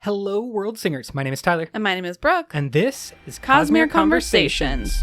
Hello, World Singers. My name is Tyler. And my name is Brooke. And this is Cosmere Conversations.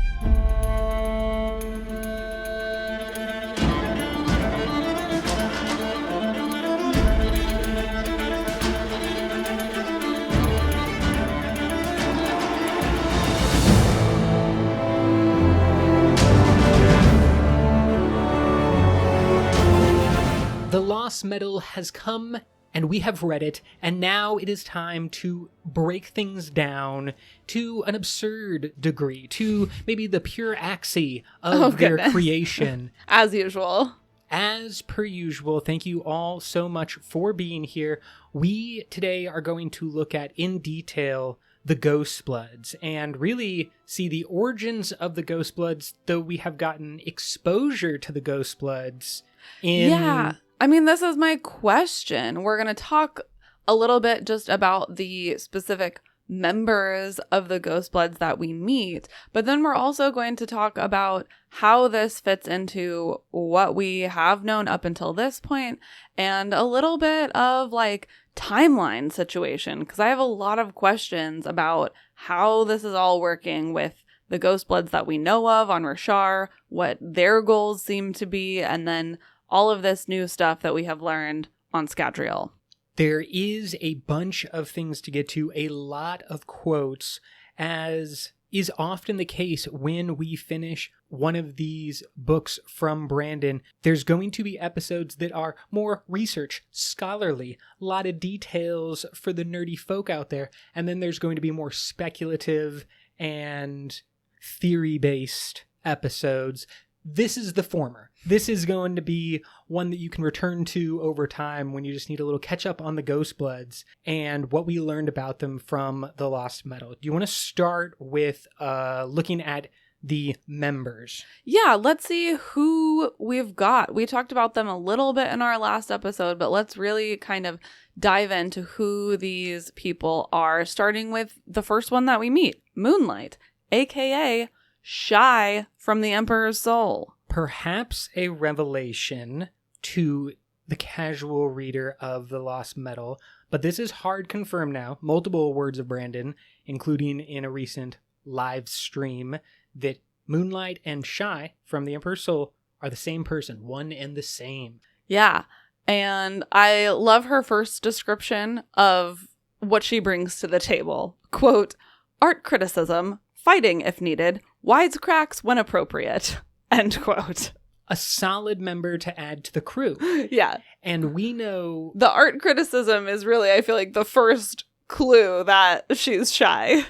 The Lost Metal has come, and we have read it, and now it is time to break things down to an absurd degree, to maybe the pure axie of their creation. As usual. As per usual, thank you all so much for being here. We today are going to look at, in detail, the Ghostbloods, and really see the origins of the Ghostbloods, though we have gotten exposure to the Ghostbloods in... Yeah. I mean, this is my question. We're going to talk a little bit just about the specific members of the Ghostbloods that we meet, but then we're also going to talk about how this fits into what we have known up until this point, and a little bit of like timeline situation, because I have a lot of questions about how this is all working with the Ghostbloods that we know of on Rashar, what their goals seem to be, and then all of this new stuff that we have learned on Scadrial. There is a bunch of things to get to, a lot of quotes, as is often the case when we finish one of these books from Brandon. There's going to be episodes that are more research, scholarly, a lot of details for the nerdy folk out there, and then there's going to be more speculative and theory-based episodes. This is the former. This is going to be one that you can return to over time when you just need a little catch up on the Ghostbloods and what we learned about them from the Lost Metal. Do you want to start with looking at the members? Yeah, let's see who we've got. We talked about them a little bit in our last episode, but let's really kind of dive into who these people are, starting with the first one that we meet, Moonlight, aka Shy from the Emperor's Soul. Perhaps a revelation to the casual reader of the Lost Metal, but this is hard confirmed now. Multiple words of Brandon, including in a recent live stream, that Moonlight and Shy from the Emperor's Soul are the same person, one and the same. Yeah, and I love her first description of what she brings to the table. Quote, art criticism, fighting if needed, wisecracks when appropriate. End quote. A solid member to add to the crew. Yeah. And we know... the art criticism is really, I feel like, the first clue that she's shy.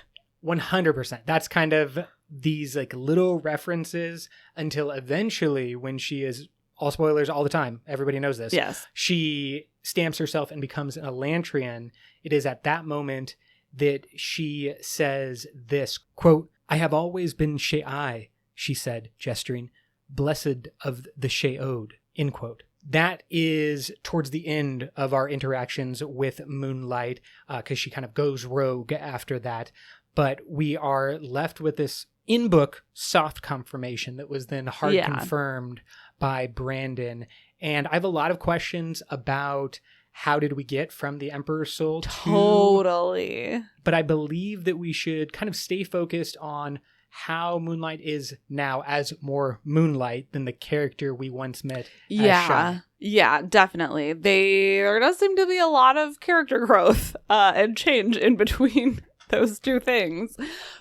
100%. That's kind of these like little references until eventually when she is... all spoilers all the time. Everybody knows this. Yes. She stamps herself and becomes an Elantrian. It is at that moment that she says this, quote, I have always been She'ai, she said, gesturing, blessed of the She'od, end quote. That is towards the end of our interactions with Moonlight, because she kind of goes rogue after that. But we are left with this in-book soft confirmation that was then hard confirmed by Brandon. And I have a lot of questions about how did we get from the Emperor's Soul to... Totally. But I believe that we should kind of stay focused on how Moonlight is now as more Moonlight than the character we once met as Shy. Yeah, definitely. There does seem to be a lot of character growth and change in between those two things.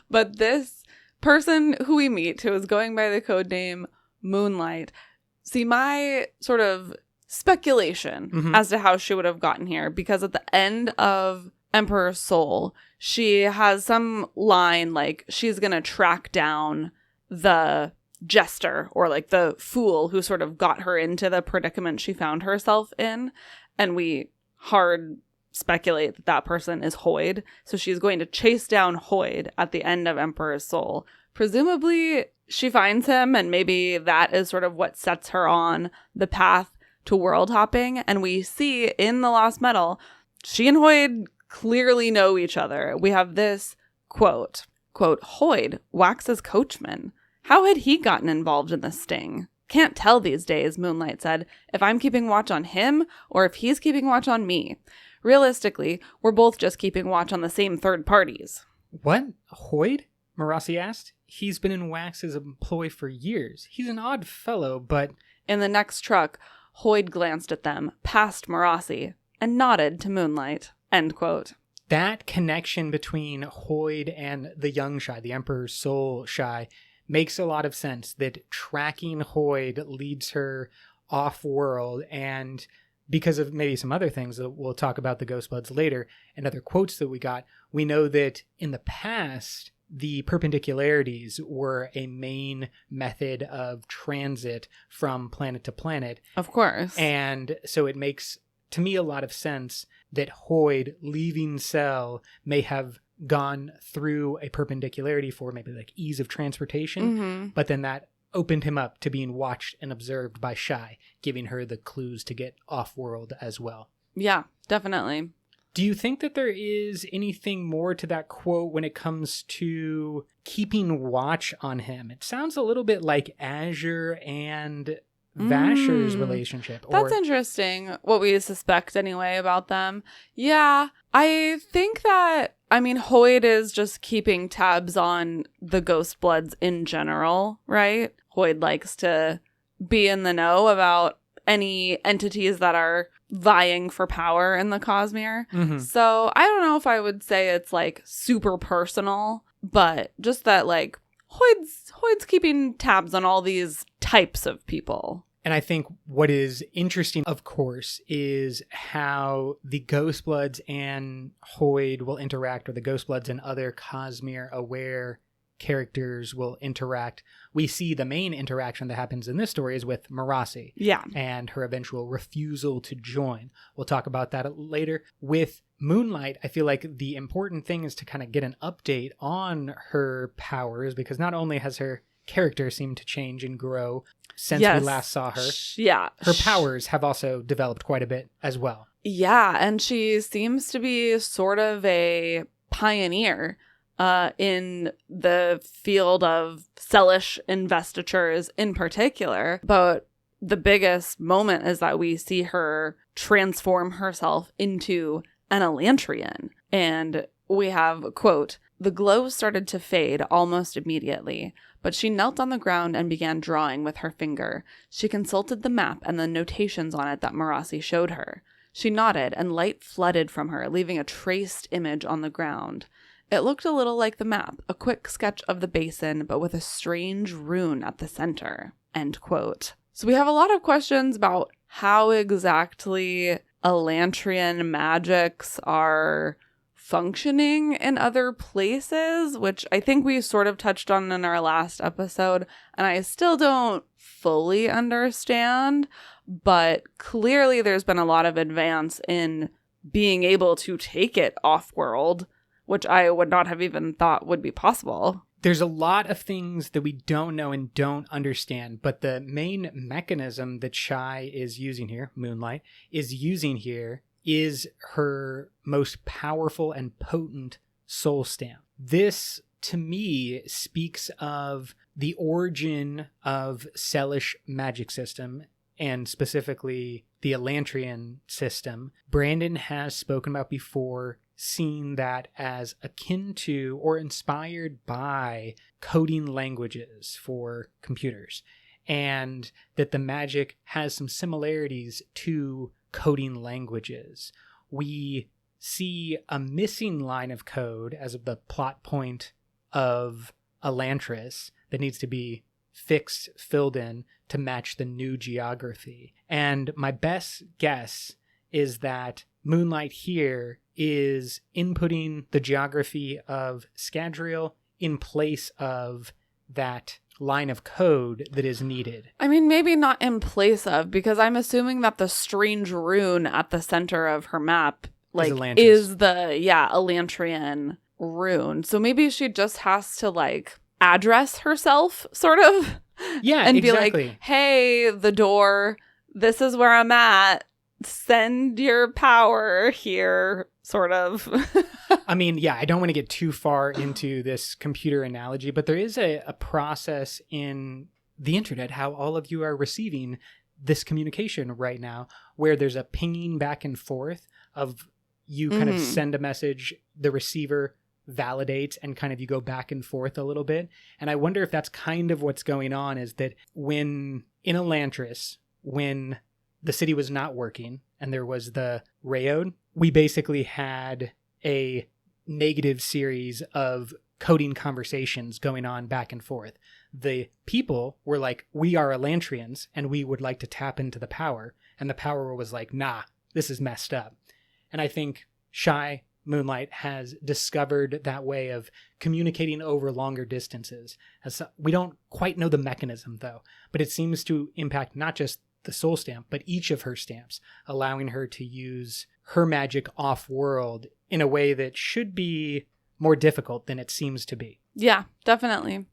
But this person who we meet, who is going by the codename Moonlight, see, my sort of speculation as to how she would have gotten here, because at the end of Emperor's Soul, she has some line like she's gonna track down the jester, or like the fool who sort of got her into the predicament she found herself in, and we hard speculate that that person is Hoid. So she's going to chase down Hoid at the end of Emperor's Soul. Presumably she finds him, and maybe that is sort of what sets her on the path to world hopping. And we see in the Lost Metal, she and Hoid clearly know each other. We have this quote, Hoid, Wax's coachman. How had he gotten involved in this sting? Can't tell these days, Moonlight said, if I'm keeping watch on him or if he's keeping watch on me. Realistically, we're both just keeping watch on the same third parties. What? Hoyd? Marasi asked. He's been in Wax's employ for years. He's an odd fellow, but... In the next truck, Hoyd glanced at them, past Marasi, and nodded to Moonlight. End quote. That connection between Hoyd and the young Shai, the Emperor's Soul Shai, makes a lot of sense. That tracking Hoyd leads her off-world, and because of maybe some other things that we'll talk about the Ghostbloods later and other quotes that we got, we know that in the past, the perpendicularities were a main method of transit from planet to planet. Of course. And so it makes, to me, a lot of sense that Hoyd leaving Cell may have gone through a perpendicularity for maybe like ease of transportation, but then that opened him up to being watched and observed by Shai, giving her the clues to get off-world as well. Yeah, definitely. Do you think that there is anything more to that quote when it comes to keeping watch on him? It sounds a little bit like Azure and Vasher's relationship. That's interesting, what we suspect anyway about them. Yeah, I think that, I mean, Hoyd is just keeping tabs on the Ghostbloods in general, right? Hoyd likes to be in the know about any entities that are vying for power in the Cosmere. So I don't know if I would say it's like super personal, but just that like Hoyd's keeping tabs on all these types of people. And I think what is interesting, of course, is how the Ghostbloods and Hoyd will interact, or the Ghostbloods and other Cosmere-aware characters will interact. We see the main interaction that happens in this story is with Marasi. Yeah. And her eventual refusal to join. We'll talk about that later. With Moonlight, I feel like the important thing is to kind of get an update on her powers, because not only has her character seemed to change and grow since we last saw her. Yeah. Her powers have also developed quite a bit as well. Yeah, and she seems to be sort of a pioneer in the field of Cellish investitures in particular. But the biggest moment is that we see her transform herself into an Elantrian. And we have, quote, "The glow started to fade almost immediately, but she knelt on the ground and began drawing with her finger. She consulted the map and the notations on it that Marasi showed her. She nodded, and light flooded from her, leaving a traced image on the ground. It looked a little like the map, a quick sketch of the basin, but with a strange rune at the center." End quote. So we have a lot of questions about how exactly Elantrian magics are functioning in other places, which I think we sort of touched on in our last episode, and I still don't fully understand, but clearly there's been a lot of advance in being able to take it off-world, which I would not have even thought would be possible. There's a lot of things that we don't know and don't understand, but the main mechanism that Shai is using here, Moonlight, is using here is her most powerful and potent soul stamp. This, to me, speaks of the origin of Cellish magic system, and specifically the Elantrian system. Brandon has spoken about before, seeing that as akin to or inspired by coding languages for computers, and that the magic has some similarities to coding languages. We see a missing line of code as of the plot point of Elantris that needs to be fixed, filled in to match the new geography. And my best guess is that Moonlight here is inputting the geography of Scadrial in place of that line of code that is needed. I mean, maybe not in place of, because I'm assuming that the strange rune at the center of her map is the Elantrian rune. So maybe she just has to like address herself, sort of. Yeah, and exactly. Be like, "Hey, the door, this is where I'm at. Send your power here," sort of. I mean, yeah, I don't want to get too far into this computer analogy, but there is a process in the internet, how all of you are receiving this communication right now, where there's a pinging back and forth of you kind of send a message, the receiver validates, and kind of you go back and forth a little bit. And I wonder if that's kind of what's going on, is that when in Elantris, when the city was not working and there was the Rayode, we basically had a negative series of coding conversations going on back and forth. The people were like, we are Elantrians and we would like to tap into the power. And the power was like, nah, this is messed up. And I think Shy Moonlight has discovered that way of communicating over longer distances. We don't quite know the mechanism, though, but it seems to impact not just the soul stamp, but each of her stamps, allowing her to use her magic off-world in a way that should be more difficult than it seems to be. Yeah, definitely.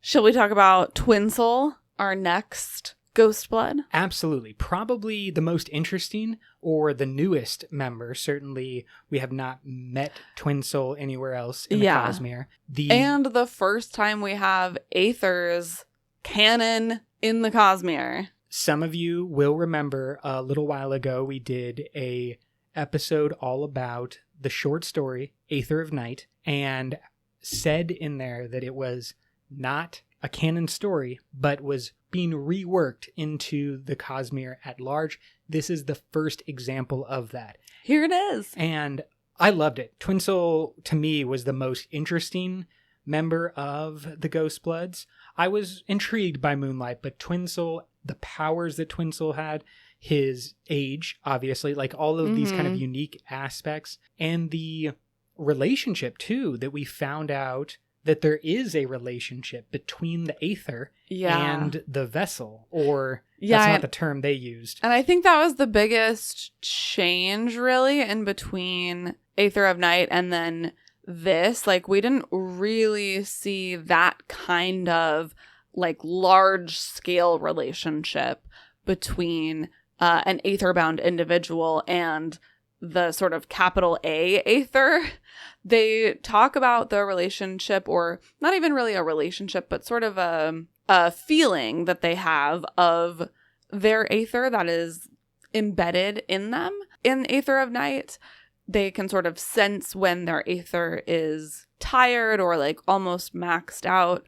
Shall we talk about Twinsoul, our next Ghostblood? Absolutely. Probably the most interesting or the newest member. Certainly, we have not met Twinsoul anywhere else in the Cosmere. And the first time we have Aether's canon in the Cosmere. Some of you will remember a little while ago we did a episode all about the short story Aether of Night, and said in there that it was not a canon story, but was being reworked into the Cosmere at large. This is the first example of that. Here it is. And I loved it. Twinsoul, to me, was the most interesting member of the Ghostbloods. I was intrigued by Moonlight, but Twinsoul, the powers that Twinsoul had, his age, obviously, like all of these kind of unique aspects, and the relationship, too, that we found out that there is a relationship between the Aether and the vessel, or that's not the term they used. And I think that was the biggest change, really, in between Aether of Night and then this. Like, we didn't really see that kind of, like, large-scale relationship between an Aether-bound individual and the sort of capital A Aether. They talk about the relationship, or not even really a relationship, but sort of a feeling that they have of their Aether that is embedded in them. In Aether of Night, they can sort of sense when their Aether is tired or like almost maxed out,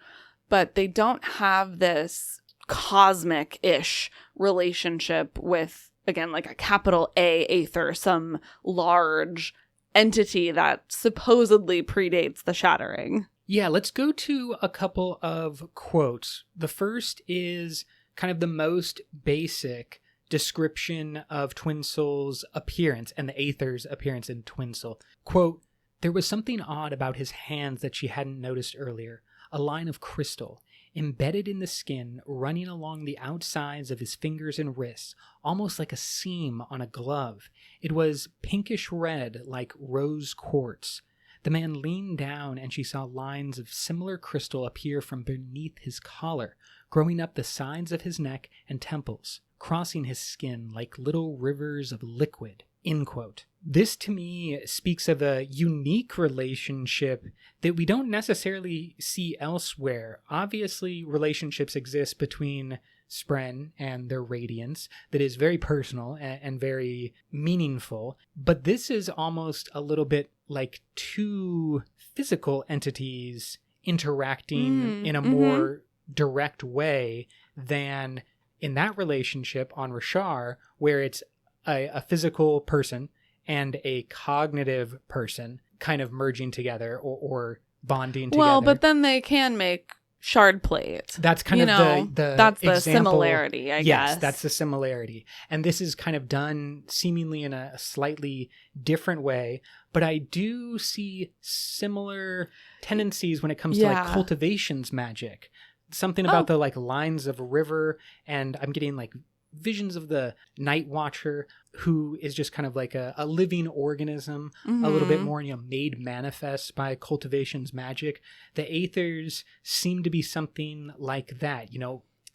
but they don't have this cosmic-ish relationship with, again, like a capital A Aether, some large entity that supposedly predates the shattering. Yeah, let's go to a couple of quotes. The first is kind of the most basic description of Twinsoul's appearance and the Aether's appearance in Twinsoul. Quote, "There was something odd about his hands that she hadn't noticed earlier. A line of crystal, embedded in the skin, running along the outsides of his fingers and wrists, almost like a seam on a glove. It was pinkish red, like rose quartz. The man leaned down and she saw lines of similar crystal appear from beneath his collar, growing up the sides of his neck and temples, crossing his skin like little rivers of liquid." End quote. This to me speaks of a unique relationship that we don't necessarily see elsewhere. Obviously, relationships exist between Spren and their Radiance that is very personal and very meaningful, but this is almost a little bit like two physical entities interacting in a more direct way than in that relationship on Rashar, where it's a physical person and a cognitive person kind of merging together or bonding together. Well, but then they can make shard plate. That's kind of the that's example. The similarity, I guess. Yes, that's the similarity. And this is kind of done seemingly in a slightly different way, but I do see similar tendencies when it comes to like cultivations magic. Something about the like lines of a river, and I'm getting like visions of the Night Watcher, who is just kind of like a living organism, a little bit more, made manifest by cultivation's magic. The Aethers seem to be something like that,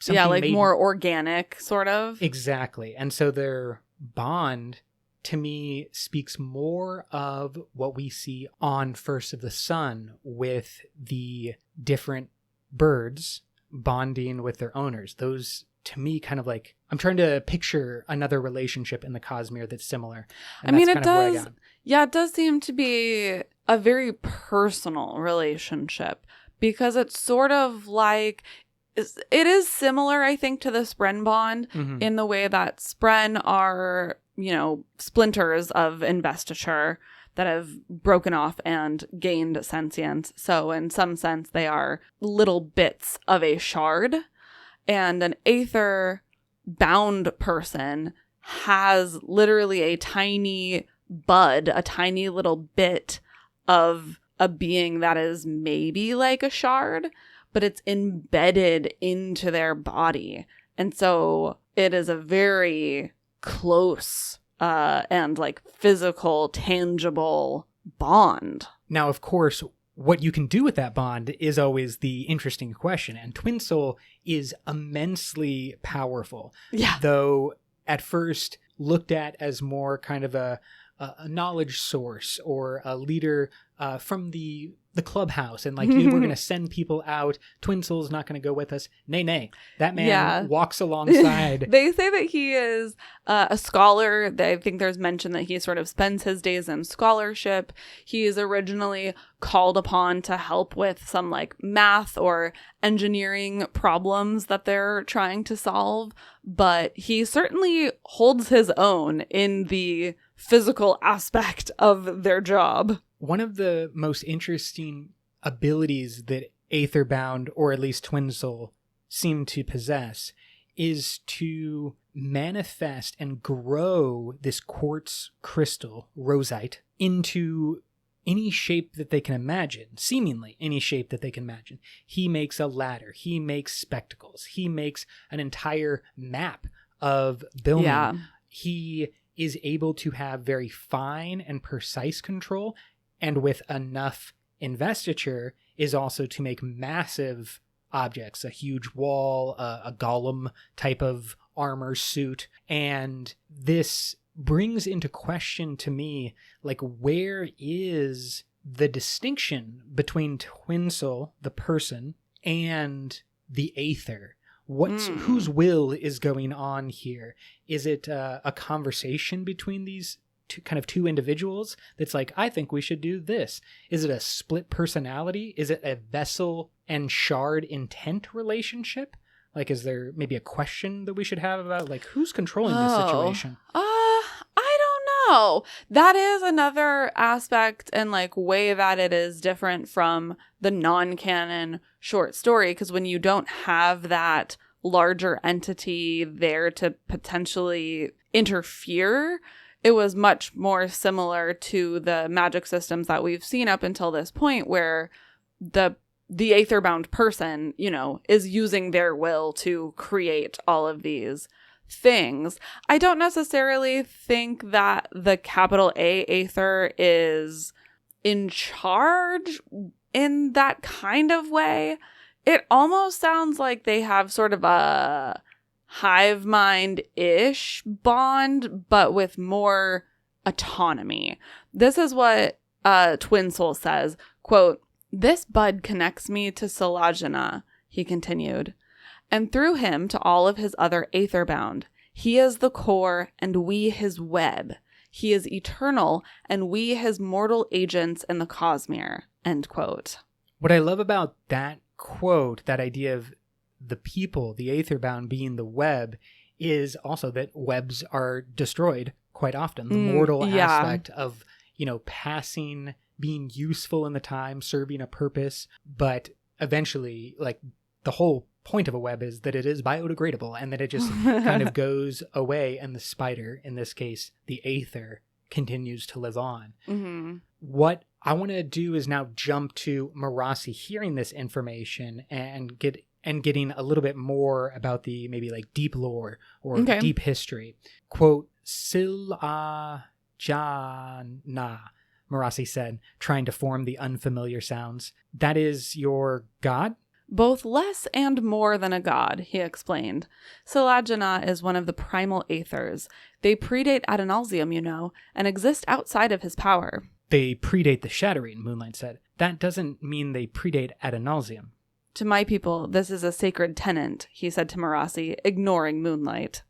something like more organic, sort of. Exactly. And so their bond, to me, speaks more of what we see on First of the Sun with the different birds bonding with their owners. Those, to me, kind of like I'm trying to picture another relationship in the Cosmere that's similar. I mean, it does. Yeah, it does seem to be a very personal relationship because it's sort of like, it is similar, I think, to the Spren bond in the way that Spren are, splinters of investiture that have broken off and gained sentience. So in some sense, they are little bits of a shard. And an aether bound person has literally a tiny bud, a tiny little bit of a being that is maybe like a shard, but it's embedded into their body. And so it is a very close and like physical, tangible bond. Now, of course, what you can do with that bond is always the interesting question. And Twinsoul is immensely powerful. Yeah. Though at first looked at as more kind of a knowledge source or a leader from the clubhouse, and like we're going to send people out. Twinsoul's not going to go with us. Nay. That man walks alongside. They say that he is a scholar. I think there's mention that he sort of spends his days in scholarship. He is originally called upon to help with some like math or engineering problems that they're trying to solve, but he certainly holds his own in the physical aspect of their job. One of the most interesting abilities that Aetherbound, or at least Twinsoul, seem to possess is to manifest and grow this quartz crystal, rosite, into any shape that they can imagine, seemingly any shape that they can imagine. He makes a ladder. He makes spectacles. He makes an entire map of Bilmy. Yeah. He is able to have very fine and precise control, and with enough investiture is also to make massive objects, a huge wall, a golem type of armor suit. And this brings into question to me, like, where is the distinction between Twinsoul, the person, and the Aether? Whose will is going on here? Is it a conversation between these two individuals that's like, I think we should do this? Is it a split personality? Is it a vessel and shard intent relationship? Like, is there maybe a question that we should have about, like, who's controlling this situation? I don't know. That is another aspect and like way that it is different from the non-canon short story, because when you don't have that larger entity there to potentially interfere, it was much more similar to the magic systems that we've seen up until this point, where the aetherbound person, is using their will to create all of these things. I don't necessarily think that the capital A Aether is in charge in that kind of way. It almost sounds like they have sort of a hive mind-ish bond, but with more autonomy. This is what Twinsoul says, quote, "This bud connects me to Selagina," he continued, "and through him to all of his other aetherbound. He is the core and we his web. He is eternal and we his mortal agents in the Cosmere," end quote. What I love about that quote, that idea of the people, the aetherbound being the web, is also that webs are destroyed quite often. The mortal aspect of, passing, being useful in the time, serving a purpose, but eventually, like, the whole point of a web is that it is biodegradable and that it just kind of goes away, and the spider, in this case, the aether, continues to live on. Mm-hmm. What I want to do is now jump to Marasi hearing this information and getting a little bit more about the maybe like deep lore or deep history. Quote, "Sil-a-jana," Marasi said, trying to form the unfamiliar sounds. "That is your god?" "Both less and more than a god," he explained. "Selagina is one of the primal aethers. They predate Adonalsium, and exist outside of his power." "They predate the Shattering," Moonlight said. "That doesn't mean they predate Adonalsium." "To my people, this is a sacred tenant," he said to Marasi, ignoring Moonlight.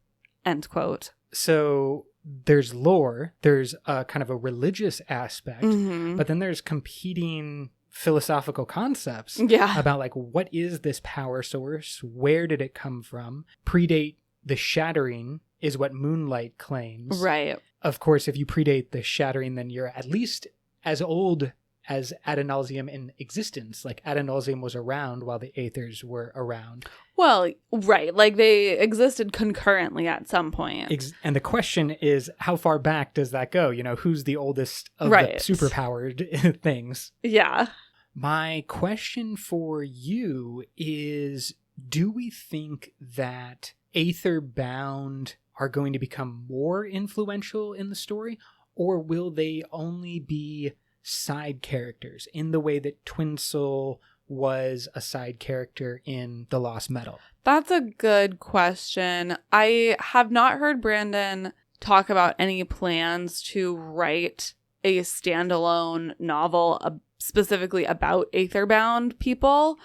End quote. So there's lore, there's a kind of a religious aspect, but then there's competing philosophical concepts about like, what is this power source? Where did it come from? Predate the shattering is what Moonlight claims. Right. Of course, if you predate the shattering, then you're at least as old as Ad Nauseam in existence. Like Ad Nauseam was around while the Aethers were around. Well, right. Like they existed concurrently at some point. And the question is, how far back does that go? You know, who's the oldest of the superpowered things? Yeah. My question for you is, do we think that Aether-bound are going to become more influential in the story, or will they only be side characters in the way that Twinsoul was a side character in The Lost Metal? That's a good question. I have not heard Brandon talk about any plans to write a standalone novel specifically about Aether-bound people.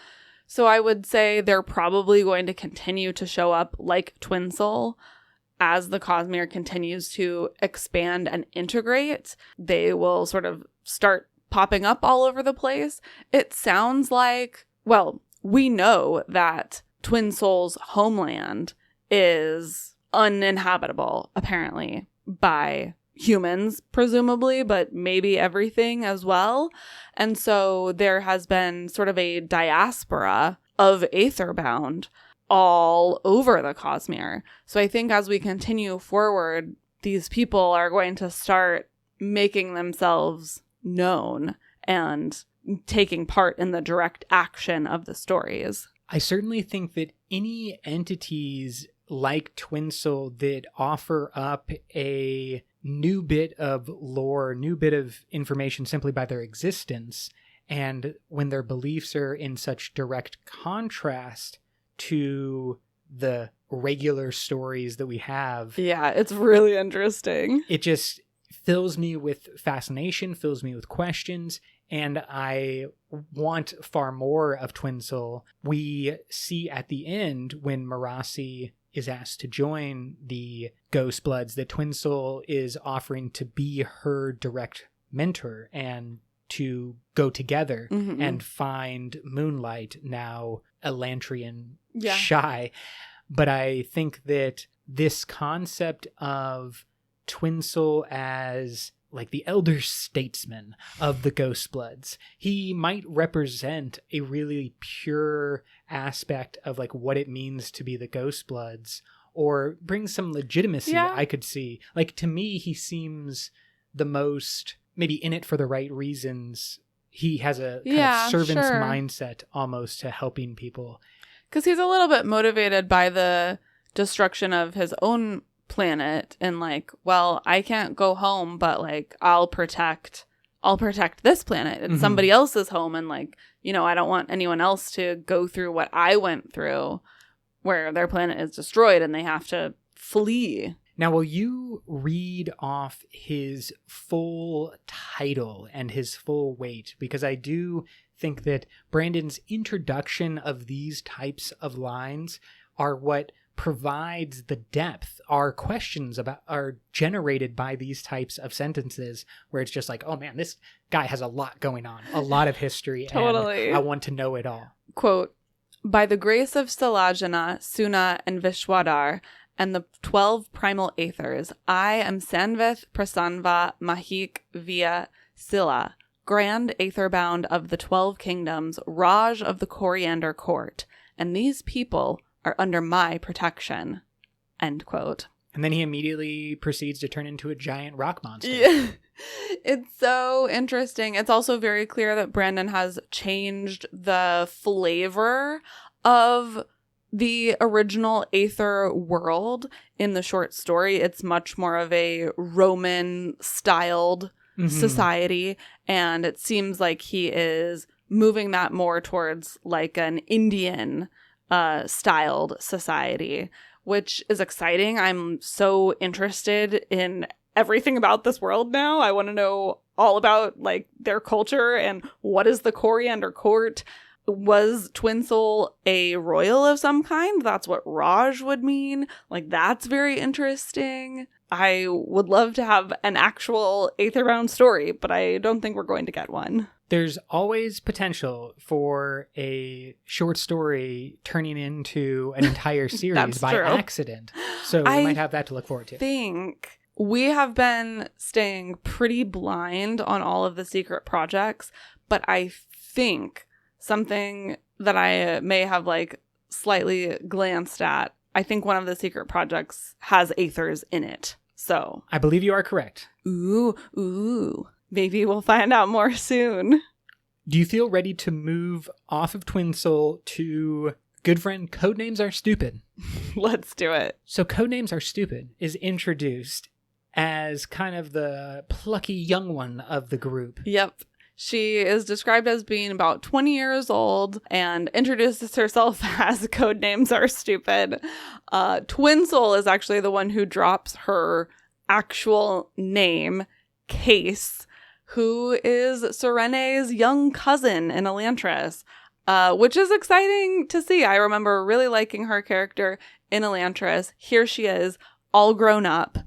So I would say they're probably going to continue to show up like Twinsoul as the Cosmere continues to expand and integrate. They will sort of start popping up all over the place. It sounds like, well, we know that Twinsoul's homeland is uninhabitable, apparently, by humans, presumably, but maybe everything as well. And so there has been sort of a diaspora of Aether-bound all over the Cosmere. So I think as we continue forward, these people are going to start making themselves known and taking part in the direct action of the stories. I certainly think that any entities like Twinsoul that offer up a new bit of lore, new bit of information simply by their existence, and when their beliefs are in such direct contrast to the regular stories that we have. Yeah, it's really interesting. It just fills me with fascination, fills me with questions, and I want far more of Twinsoul. We see at the end when Marasi is asked to join the Ghostbloods that Twinsoul is offering to be her direct mentor and to go together and find Moonlight, now Elantrian shy. But I think that this concept of Twinsoul as like the elder statesman of the Ghostbloods, he might represent a really pure aspect of like what it means to be the Ghostbloods, or bring some legitimacy. I could see, like, to me, he seems the most maybe in it for the right reasons. He has a kind of servant's mindset almost to helping people. Because he's a little bit motivated by the destruction of his own planet and like, well, I can't go home, but like I'll protect this planet. It's somebody else's home, and like, you know, I don't want anyone else to go through what I went through where their planet is destroyed and they have to flee. Now, will you read off his full title and his full weight? Because I do think that Brandon's introduction of these types of lines are what provides the depth. Our questions are generated by these types of sentences where it's just like, oh man, this guy has a lot going on, a lot of history. Totally. And I want to know it all. Quote, by the grace of Stalagina, Suna, and Vishwadar, and the 12 primal aethers, I am Sanvith Prasanva Mahik Via Silla, grand aetherbound of the 12 kingdoms, Raj of the Coriander court, and these people are under my protection. End quote. And then he immediately proceeds to turn into a giant rock monster. Yeah. It's so interesting. It's also very clear that Brandon has changed the flavor of the original Aether world in the short story. It's much more of a Roman-styled society, and it seems like he is moving that more towards like an Indian styled society, which is exciting. I'm so interested in everything about this world now. I want to know all about like their culture and what is the Coriander court. Was Twinsoul a royal of some kind? That's what Raj would mean. Like, that's very interesting. I would love to have an actual Aetherbound story, but I don't think we're going to get one. There's always potential for a short story turning into an entire series by accident. So we might have that to look forward to. I think we have been staying pretty blind on all of the secret projects, but I think something that I may have like slightly glanced at, I think one of the secret projects has Aethers in it. So I believe you are correct. Ooh. Maybe we'll find out more soon. Do you feel ready to move off of Twinsoul to good friend Codenames Are Stupid? Let's do it. So Codenames Are Stupid is introduced as kind of the plucky young one of the group. Yep. She is described as being about 20 years old and introduces herself as Codenames Are Stupid. Twinsoul is actually the one who drops her actual name, Case, who is Serene's young cousin in Elantris, which is exciting to see. I remember really liking her character in Elantris. Here she is, all grown up.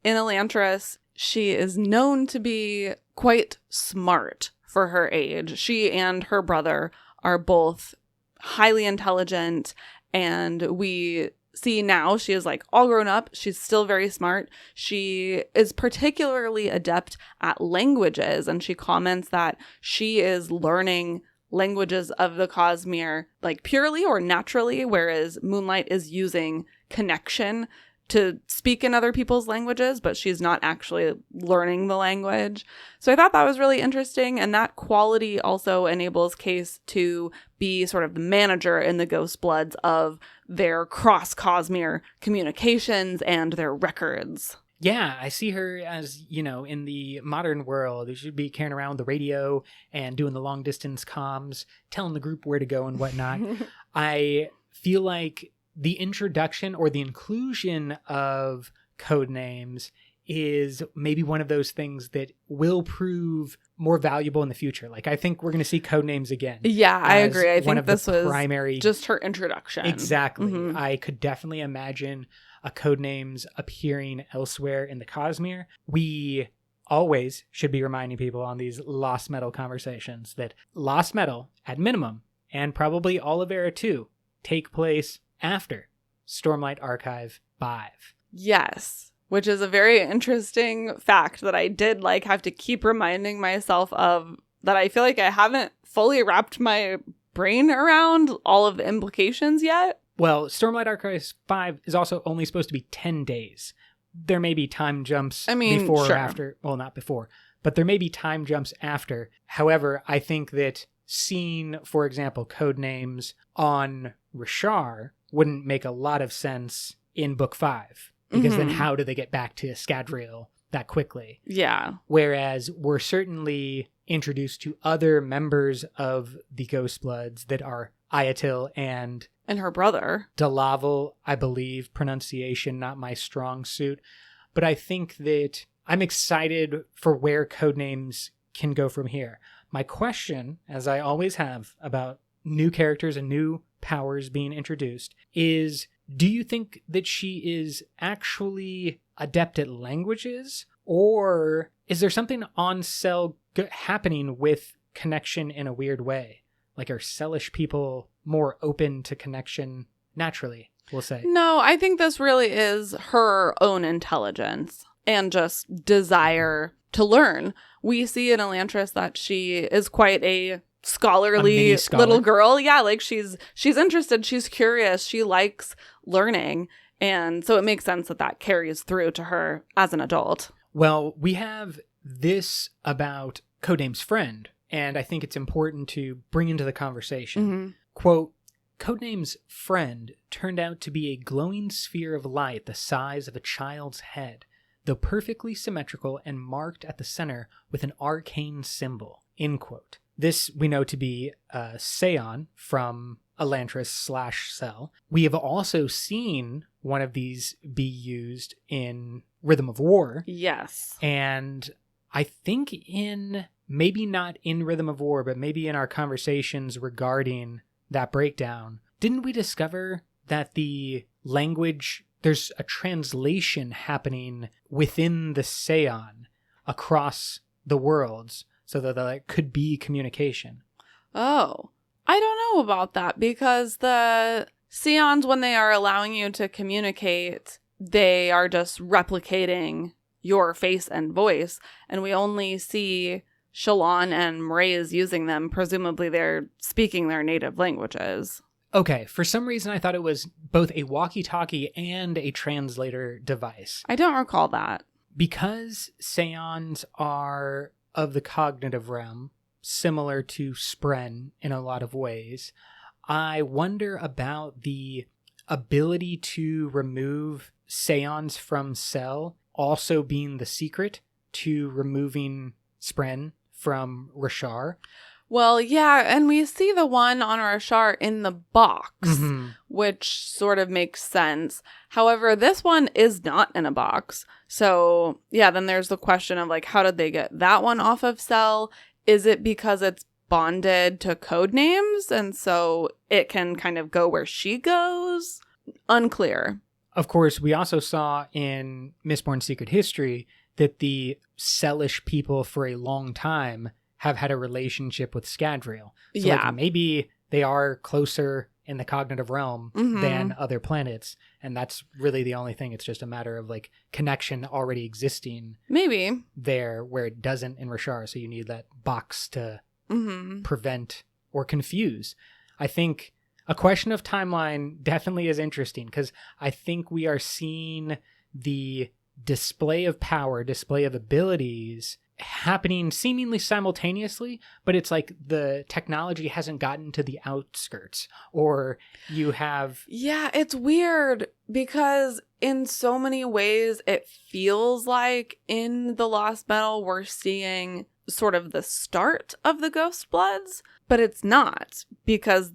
In Elantris, she is known to be quite smart for her age. She and her brother are both highly intelligent, and we see now she is like all grown up. She's still very smart. She is particularly adept at languages, and she comments that she is learning languages of the Cosmere like purely or naturally, whereas Moonlight is using connection to speak in other people's languages, but she's not actually learning the language. So I thought that was really interesting, and that quality also enables Case to be sort of the manager in the Ghostbloods of their cross-Cosmere communications and their records. Yeah, I see her as, in the modern world, she should be carrying around the radio and doing the long-distance comms, telling the group where to go and whatnot. I feel like the introduction or the inclusion of Codenames is maybe one of those things that will prove more valuable in the future. Like, I think we're going to see Codenames again. Yeah, I agree. I think this was primary... just her introduction. Exactly. Mm-hmm. I could definitely imagine a Codenames appearing elsewhere in the Cosmere. We always should be reminding people on these Lost Metal conversations that Lost Metal, at minimum, and probably Olivera too, take place after Stormlight Archive 5. Yes, which is a very interesting fact that I did have to keep reminding myself of, that I feel like I haven't fully wrapped my brain around all of the implications yet. Well, Stormlight Archive 5 is also only supposed to be 10 days. There may be time jumps before or after. Well, not before, but there may be time jumps after. However, I think that seeing, for example, Codenames on Rashar wouldn't make a lot of sense in Book 5, because then how do they get back to Scadrial that quickly? Yeah. Whereas we're certainly introduced to other members of the Ghostbloods that are Ayatil and her brother. Delaval, I believe, pronunciation not my strong suit. But I think that I'm excited for where Codenames can go from here. My question, as I always have about new characters and new powers being introduced, is do you think that she is actually adept at languages, or is there something on Cell happening with connection in a weird way? Like, are Cellish people more open to connection naturally, we'll say? No, I think this really is her own intelligence and just desire to learn. We see in Elantris that she is quite a scholarly little girl. Yeah, she's interested, she's curious, she likes learning, and so it makes sense that carries through to her as an adult. Well, we have this about Codenames' friend, and I think it's important to bring into the conversation. Quote, Codenames' friend turned out to be a glowing sphere of light the size of a child's head, though perfectly symmetrical and marked at the center with an arcane symbol. End quote. This we know to be Seon from Elantris/Cell. We have also seen one of these be used in Rhythm of War. Yes. And I think in maybe not in Rhythm of War, but maybe in our conversations regarding that breakdown, didn't we discover that the language, there's a translation happening within the Seon across the worlds so that there could be communication? Oh, I don't know about that, because the Seons, when they are allowing you to communicate, they are just replicating your face and voice, and we only see Shalon and Mraize using them. Presumably they're speaking their native languages. Okay, for some reason I thought it was both a walkie-talkie and a translator device. I don't recall that. Because Seons are of the cognitive realm, similar to Spren in a lot of ways, I wonder about the ability to remove Seons from Cell also being the secret to removing Spren from Rashar. Well, yeah, and we see the one on Rashar in the box, which sort of makes sense. However, this one is not in a box. So, yeah, then there's the question of, like, how did they get that one off of Cell? Is it because it's bonded to Codenames, and so it can kind of go where she goes? Unclear. Of course, we also saw in Mistborn Secret History that the Cellish people for a long time have had a relationship with Scadrial. So like, maybe they are closer in the cognitive realm than other planets, and that's really the only thing. It's just a matter of like connection already existing maybe there where it doesn't in Rashar, so you need that box to prevent or confuse. I think a question of timeline definitely is interesting, because I think we are seeing the display of power, display of abilities happening seemingly simultaneously, but it's like the technology hasn't gotten to the outskirts, or you have... Yeah, it's weird, because in so many ways it feels like in The Lost Metal we're seeing sort of the start of the Ghostbloods, but it's not, because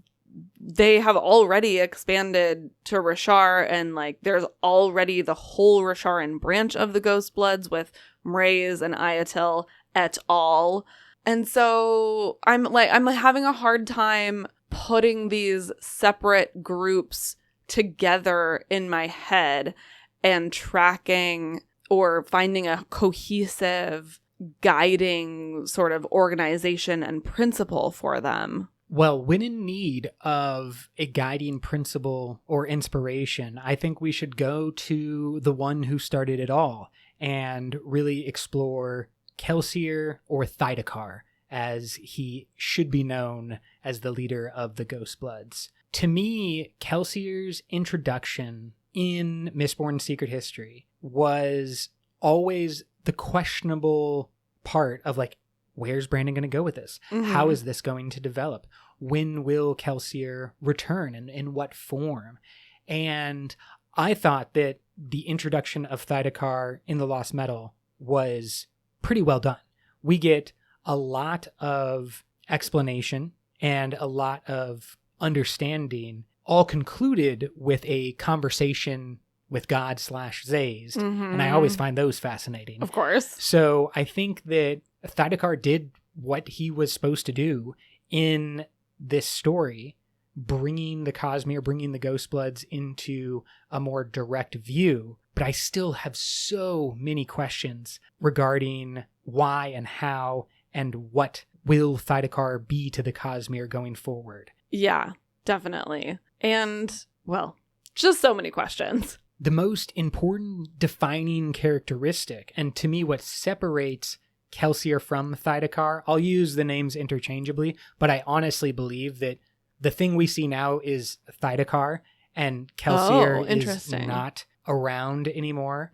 they have already expanded to Rashar, and like there's already the whole Rasharan branch of the Ghostbloods with Mraize and Ayatil et al. And so I'm having a hard time putting these separate groups together in my head and tracking or finding a cohesive guiding sort of organization and principle for them. Well, when in need of a guiding principle or inspiration, I think we should go to the one who started it all and really explore Kelsier, or Thaidakar, as he should be known as the leader of the Ghostbloods. To me, Kelsier's introduction in Mistborn Secret History was always the questionable part of like, where's Brandon going to go with this? How is this going to develop? When will Kelsier return, and in what form? And I thought that the introduction of Thaidakar in The Lost Metal was pretty well done. We get a lot of explanation and a lot of understanding, all concluded with a conversation with God / Zaze. And I always find those fascinating. Of course. So I think that Thaidakar did what he was supposed to do in this story, bringing the Cosmere, bringing the Ghostbloods into a more direct view. But I still have so many questions regarding why and how and what will Thaidakar be to the Cosmere going forward. Yeah, definitely. And, well, just so many questions. The most important defining characteristic, and to me what separates Kelsier from Thaidakar, I'll use the names interchangeably, but I honestly believe that the thing we see now is Thaidakar, and Kelsier is not around anymore.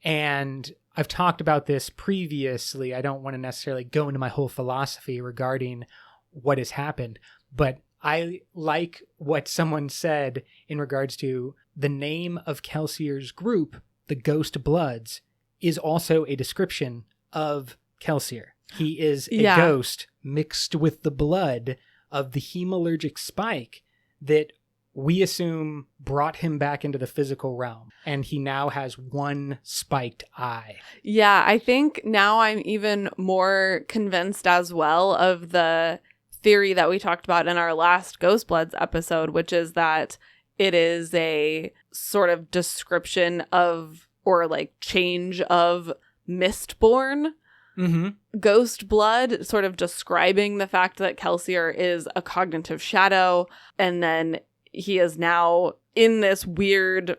And I've talked about this previously. I don't want to necessarily go into my whole philosophy regarding what has happened, but I like what someone said in regards to the name of Kelsier's group, the Ghostbloods, is also a description of Kelsier. He is a ghost mixed with the blood of the hemalurgic spike that we assume brought him back into the physical realm, and he now has one spiked eye. Yeah, I think now I'm even more convinced as well of the theory that we talked about in our last Ghostbloods episode, which is that it is a sort of description of, or like change of, Mistborn. Ghost blood, sort of describing the fact that Kelsier is a cognitive shadow, and then he is now in this weird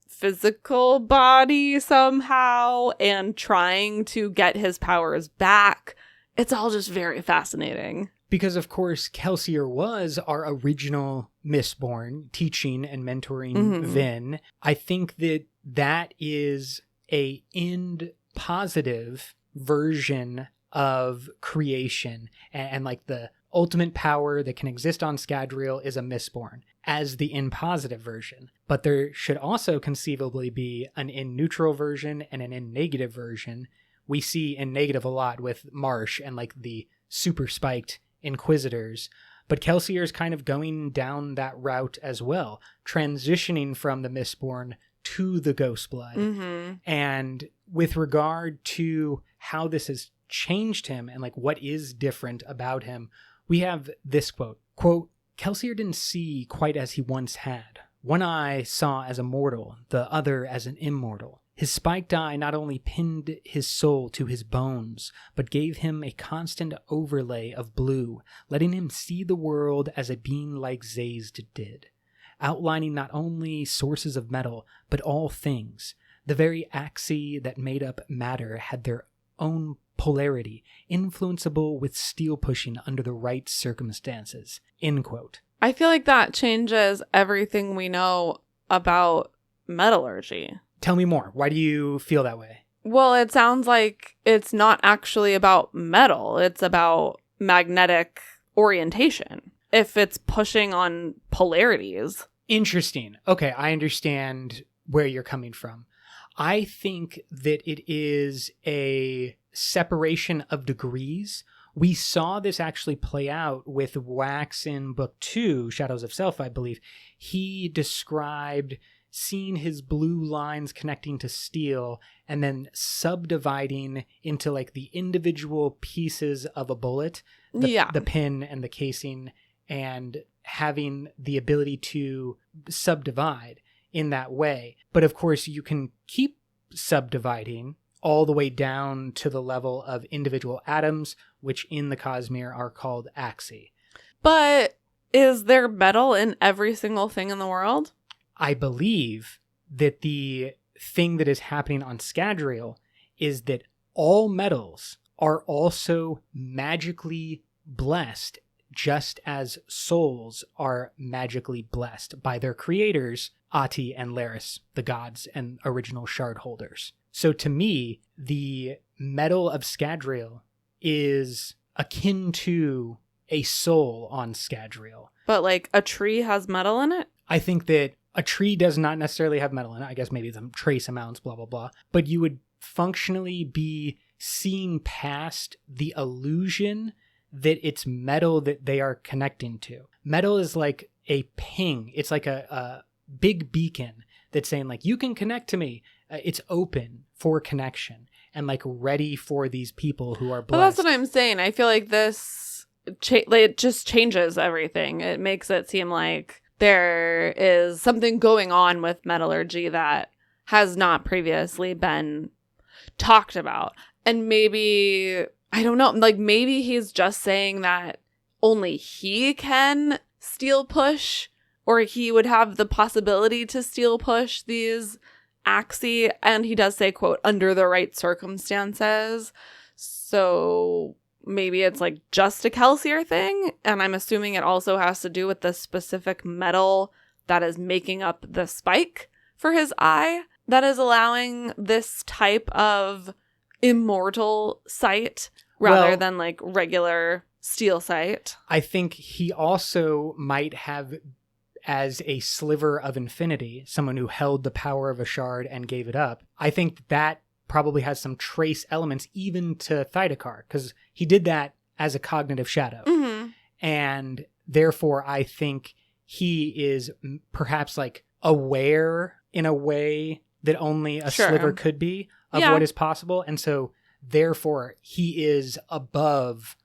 physical body somehow and trying to get his powers back. It's all just very fascinating. Because, of course, Kelsier was our original Mistborn, teaching and mentoring Vin. I think that is a end positive version of creation, and like the ultimate power that can exist on Scadrial is a Mistborn as the in positive version. But there should also conceivably be an in neutral version and an in negative version. We see in negative a lot with Marsh and like the super spiked Inquisitors, but Kelsier is kind of going down that route as well, transitioning from the Mistborn to the Ghostblood. And with regard to how this has changed him and like what is different about him, we have this quote, Kelsier didn't see quite as he once had. One eye saw as a mortal, the other as an immortal. His spiked eye not only pinned his soul to his bones, but gave him a constant overlay of blue, letting him see the world as a being like Zazed did, outlining not only sources of metal, but all things. The very axes that made up matter had their own polarity, influenceable with steel pushing under the right circumstances. End quote. I feel like that changes everything we know about metallurgy. Tell me more. Why do you feel that way? Well, it sounds like it's not actually about metal. It's about magnetic orientation. If it's pushing on polarities. Interesting. Okay, I understand where you're coming from. I think that it is a separation of degrees. We saw this actually play out with Wax in Book 2, Shadows of Self, I believe. He described seeing his blue lines connecting to steel and then subdividing into like the individual pieces of a bullet, the pin and the casing, and having the ability to subdivide in that way. But of course, you can keep subdividing all the way down to the level of individual atoms, which in the Cosmere are called axes. But is there metal in every single thing in the world? I believe that the thing that is happening on Scadrial is that all metals are also magically blessed, just as souls are magically blessed by their creators, Ati and Laris, the gods and original shard holders. So to me, the metal of Scadrial is akin to a soul on Scadrial. But like a tree has metal in it? I think that a tree does not necessarily have metal in it. I guess maybe some trace amounts, blah, blah, blah. But you would functionally be seeing past the illusion that it's metal that they are connecting to. Metal is like a ping. It's like a big beacon that's saying like, you can connect to me. It's open for connection and like ready for these people who are blessed. Well, that's what I'm saying. I feel like this, it just changes everything. It makes it seem like there is something going on with metallurgy that has not previously been talked about. And maybe, I don't know, like maybe he's just saying that only he can steel push, or he would have the possibility to steel push these axes. And he does say, quote, under the right circumstances. So maybe it's like just a Kelsier thing, and I'm assuming it also has to do with the specific metal that is making up the spike for his eye that is allowing this type of immortal sight rather than like regular steel sight. I think he also might have as a sliver of infinity, someone who held the power of a shard and gave it up. I think that probably has some trace elements even to Thaidakar, because he did that as a cognitive shadow. And therefore, I think he is perhaps like aware in a way that only a sliver could be of what is possible. And so therefore he is above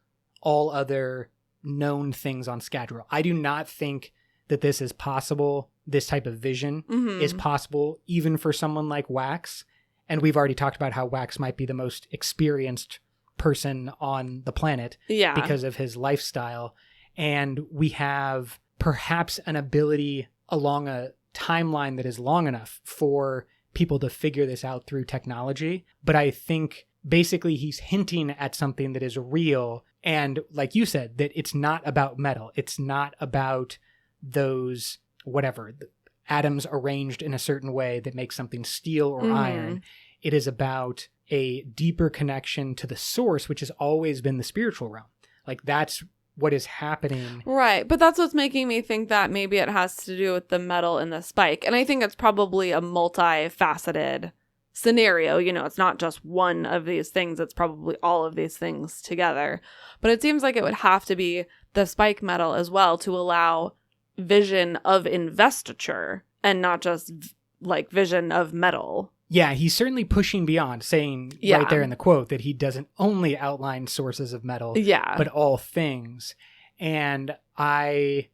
all other known things on Scadrial. I do not think that this is possible. This type of vision is possible even for someone like Wax. And we've already talked about how Wax might be the most experienced person on the planet because of his lifestyle. And we have perhaps an ability along a timeline that is long enough for people to figure this out through technology. But I think basically he's hinting at something that is real. And like you said, that it's not about metal. It's not about those, whatever, atoms arranged in a certain way that makes something steel or iron. It is about a deeper connection to the source, which has always been the spiritual realm. Like that's what is happening. Right. But that's what's making me think that maybe it has to do with the metal in the spike. And I think it's probably a multifaceted scenario. You know, it's not just one of these things. It's probably all of these things together. But it seems like it would have to be the spike metal as well to allow vision of investiture and not just like vision of metal. Yeah, he's certainly pushing beyond, saying right there in the quote that he doesn't only outline sources of metal, but all things. And my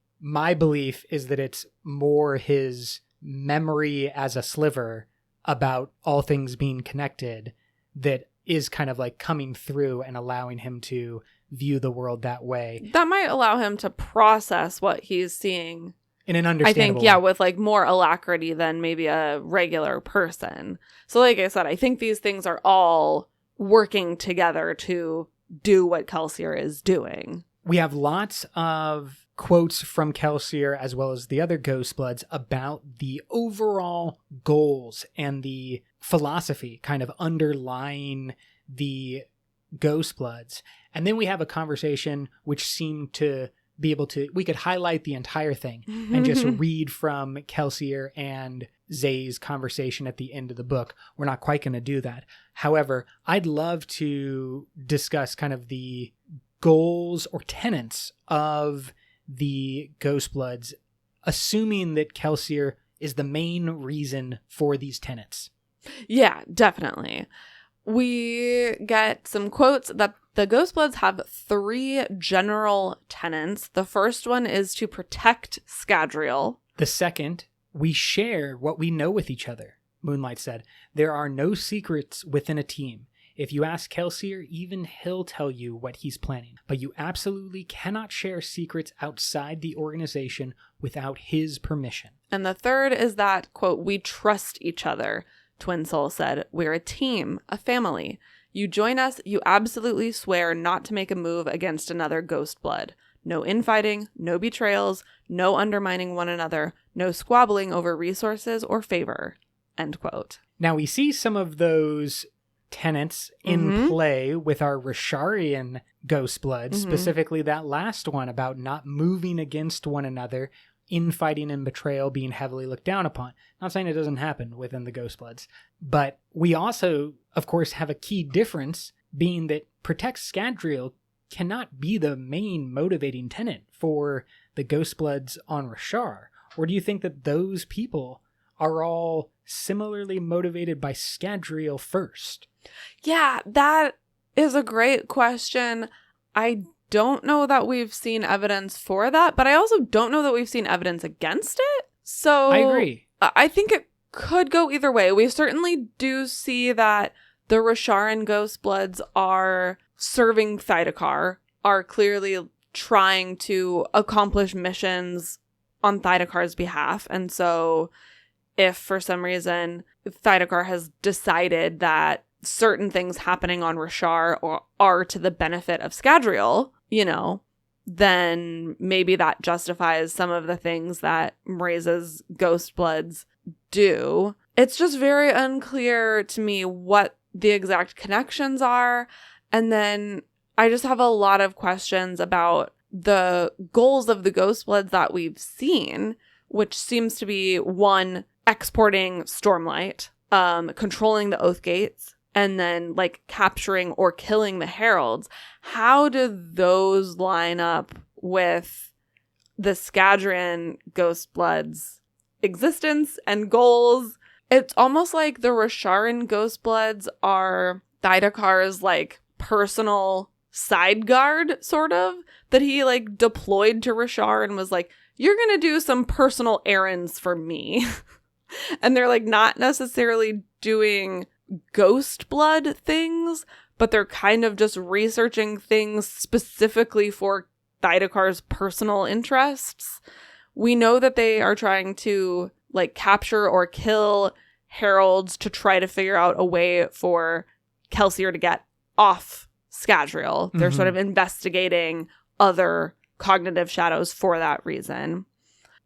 belief is that it's more his memory as a sliver about all things being connected that is kind of like coming through and allowing him to view the world that way. That might allow him to process what he's seeing in an understandable way. With like more alacrity than maybe a regular person. So like I said, I think these things are all working together to do what Kelsier is doing. We have lots of quotes from Kelsier as well as the other Ghostbloods about the overall goals and the philosophy kind of underlying the Ghostbloods. And then we have a conversation which seemed to be able to, we could highlight the entire thing and just read from Kelsier and Zay's conversation at the end of the book. We're not quite going to do that. However, I'd love to discuss kind of the goals or tenets of the Ghostbloods, assuming that Kelsier is the main reason for these tenets. Yeah, definitely. We get some quotes that the Ghostbloods have 3 general tenets. The first one is to protect Scadrial. The second, we share what we know with each other. Moonlight said, there are no secrets within a team. If you ask Kelsier, even he'll tell you what he's planning. But you absolutely cannot share secrets outside the organization without his permission. And the third is that, quote, we trust each other. Twinsoul said, we're a team, a family. You join us, you absolutely swear not to make a move against another Ghostblood. No infighting, no betrayals, no undermining one another, no squabbling over resources or favor. End quote. Now we see some of those tenets in play with our Rasharian Ghostbloods, specifically that last one about not moving against one another, infighting and betrayal being heavily looked down upon. Not saying it doesn't happen within the Ghostbloods, but we also, of course, have a key difference being that protect Scadrial cannot be the main motivating tenet for the Ghostbloods on Rashar. Or do you think that those people are all similarly motivated by Scadrial first? Yeah, that is a great question. I don't know that we've seen evidence for that, but I also don't know that we've seen evidence against it. So I agree. I think it could go either way. We certainly do see that the Rasharan Ghostbloods are serving Thaidakar, are clearly trying to accomplish missions on Thaidakar's behalf. And so if for some reason Thaidakar has decided that certain things happening on Rashar are to the benefit of Scadrial, you know, then maybe that justifies some of the things that Mraize's Ghostbloods do. It's just very unclear to me what the exact connections are. And then I just have a lot of questions about the goals of the Ghostbloods that we've seen, which seems to be, one, exporting Stormlight, controlling the Oath Gates, and then like capturing or killing the Heralds. How do those line up with the Scadrian Ghostbloods' existence and goals. It's almost like the Rasharan Ghostbloods are Thaidakar's like personal side guard, sort of, that he like deployed to Rashar and was like, you're gonna do some personal errands for me. And they're like not necessarily doing ghost blood things, but they're kind of just researching things specifically for Thaidakar's personal interests. We know that they are trying to like capture or kill heralds to try to figure out a way for Kelsier to get off Scadrial. They're sort of investigating other cognitive shadows for that reason.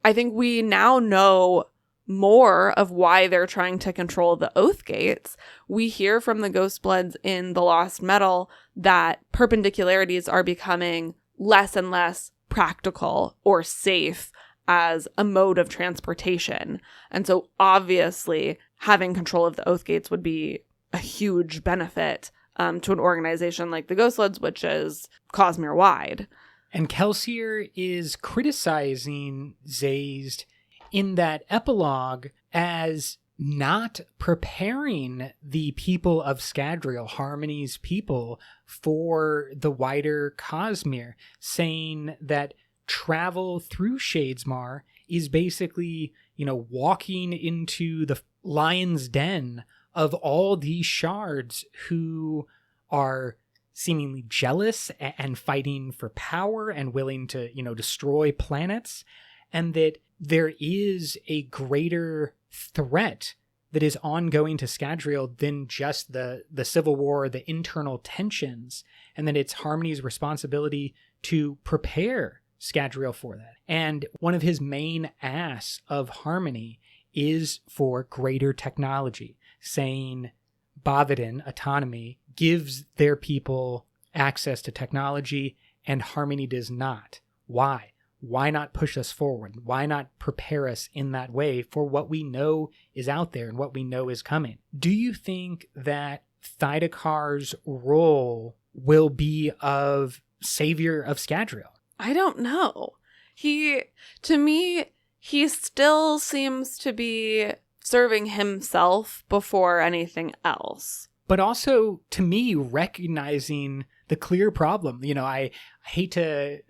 I think we now know more of why they're trying to control the Oath Gates. We hear from the Ghostbloods in The Lost Metal that perpendicularities are becoming less and less practical or safe as a mode of transportation. And so obviously having control of the Oath Gates would be a huge benefit to an organization like the Ghostbloods, which is Cosmere wide. And Kelsier is criticizing Zazed in that epilogue as not preparing the people of Scadrial, Harmony's people, for the wider Cosmere, saying that travel through Shadesmar is basically, walking into the lion's den of all these shards who are seemingly jealous and fighting for power and willing to, destroy planets, and that there is a greater threat that is ongoing to Scadrial than just the civil war, the internal tensions, and that it's Harmony's responsibility to prepare Scadrial for that. And one of his main asks of Harmony is for greater technology, saying Bavadin, autonomy, gives their people access to technology and Harmony does not. Why? Why not push us forward? Why not prepare us in that way for what we know is out there and what we know is coming? Do you think that Thaidakar's role will be of savior of Scadrial? I don't know. To me, he still seems to be serving himself before anything else. But also, to me, recognizing the clear problem. I hate to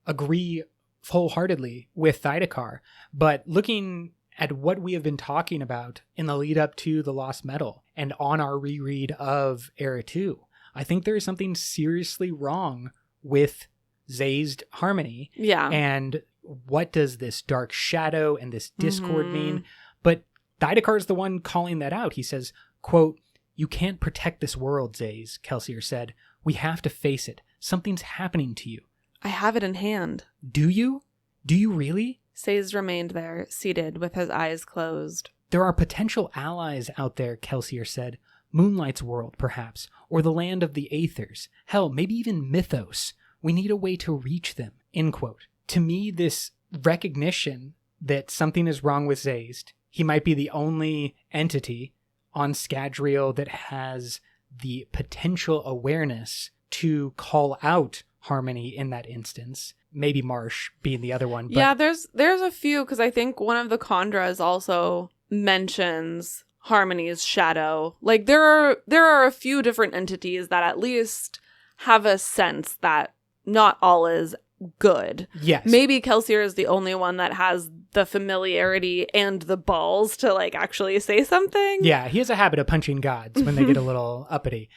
agree wholeheartedly with Thaidakar, but looking at what we have been talking about in the lead up to The Lost Metal and on our reread of Era 2, I think there is something seriously wrong with Zazed Harmony. Yeah. And what does this dark shadow and this discord mean? But Thaidakar is the one calling that out. He says, quote, "You can't protect this world, Zaze," Kelsier said. "We have to face it. Something's happening to you." I have it in hand. Do you? Do you really? Zaze remained there, seated with his eyes closed. There are potential allies out there, Kelsier said. Moonlight's world, perhaps, or the land of the Aethers. Hell, maybe even Mythos. We need a way to reach them, end quote. To me, this recognition that something is wrong with Zazed, he might be the only entity on Scadrial that has the potential awareness to call out Harmony in that instance. Maybe Marsh being the other one. But yeah, there's a few, because I think one of the Khandras also mentions Harmony's shadow. Like there are a few different entities that at least have a sense that not all is good. Yes. Maybe Kelsier is the only one that has the familiarity and the balls to like actually say something. Yeah, he has a habit of punching gods when they get a little uppity.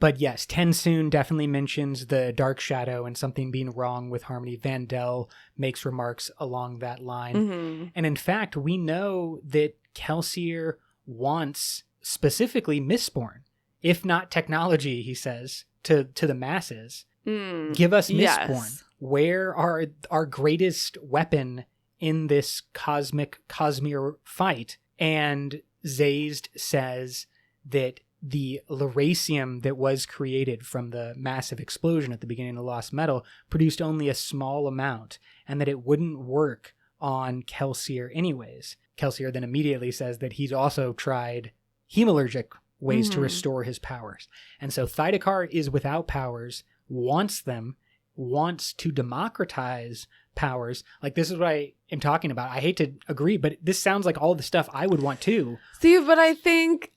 But yes, Tensoon definitely mentions the dark shadow and something being wrong with Harmony. Vandel makes remarks along that line. And in fact, we know that Kelsier wants specifically Mistborn, if not technology, he says, to the masses. Give us Mistborn. Yes. Where are our greatest weapon in this Cosmere fight? And Zazed says that the Lerasium that was created from the massive explosion at the beginning of Lost Metal produced only a small amount, and that it wouldn't work on Kelsier anyways. Kelsier then immediately says that he's also tried hemalurgic ways to restore his powers. And so Thaidakar is without powers, wants them, wants to democratize powers. Like, this is what I am talking about. I hate to agree, but this sounds like all the stuff I would want too. See, but I think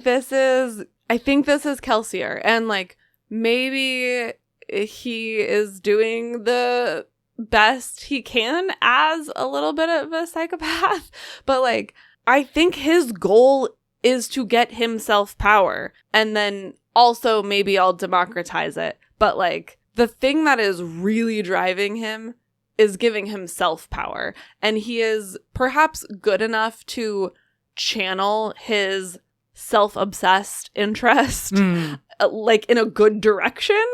this is Kelsier, and like maybe he is doing the best he can as a little bit of a psychopath, but like I think his goal is to get himself power, and then also maybe I'll democratize it. But like the thing that is really driving him is giving himself power, and he is perhaps good enough to channel his self-obsessed interest like in a good direction.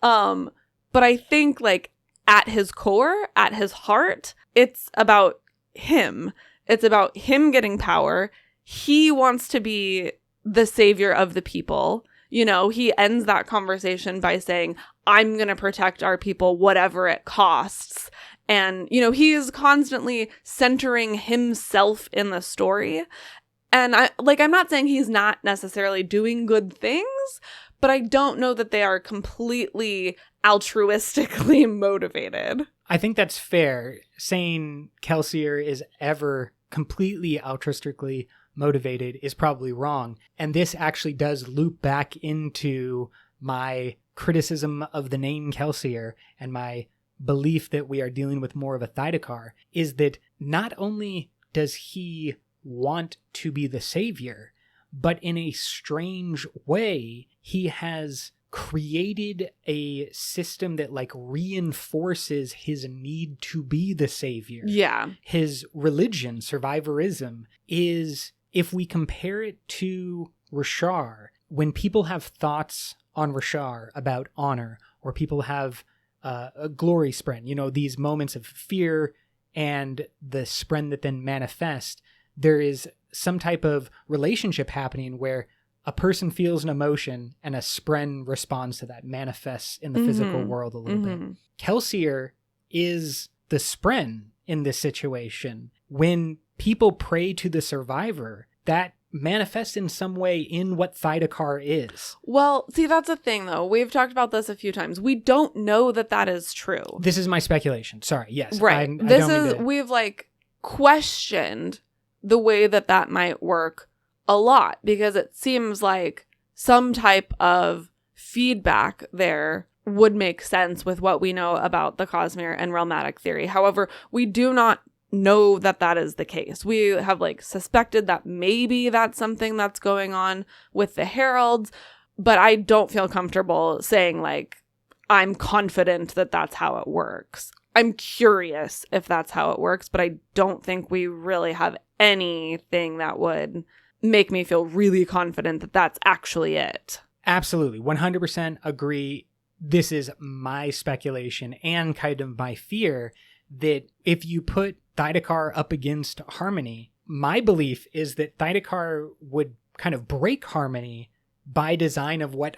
But I think like at his core, at his heart, it's about him. It's about him getting power. He wants to be the savior of the people. You know, he ends that conversation by saying, I'm going to protect our people, whatever it costs. And, you know, he is constantly centering himself in the story. And I'm not saying he's not necessarily doing good things, but I don't know that they are completely altruistically motivated. I think that's fair. Saying Kelsier is ever completely altruistically motivated is probably wrong. And this actually does loop back into my criticism of the name Kelsier and my belief that we are dealing with more of a Thaidakar, is that not only does he want to be the savior, but in a strange way, he has created a system that like reinforces his need to be the savior. Yeah. His religion, survivorism, is, if we compare it to Rashar, when people have thoughts on Rashar about honor, or people have a glory spren, you know, these moments of fear and the spren that then manifest, there is some type of relationship happening where a person feels an emotion and a spren responds to that, manifests in the physical world a little bit. Kelsier is the spren in this situation. When people pray to the survivor, that manifests in some way in what Thaidakar is. Well, see, that's the thing, though. We've talked about this a few times. We don't know that that is true. This is my speculation. Sorry. Yes. Right. We've like questioned the way that that might work a lot, because it seems like some type of feedback there would make sense with what we know about the Cosmere and realmatic theory. However, we do not know that that is the case. We have like suspected that maybe that's something that's going on with the heralds, but I don't feel comfortable saying like I'm confident that that's how it works. I'm curious if that's how it works, but I don't think we really have anything that would make me feel really confident that that's actually it. Absolutely. 100% agree. This is my speculation and kind of my fear that if you put Thaidakar up against Harmony, my belief is that Thaidakar would kind of break Harmony by design of what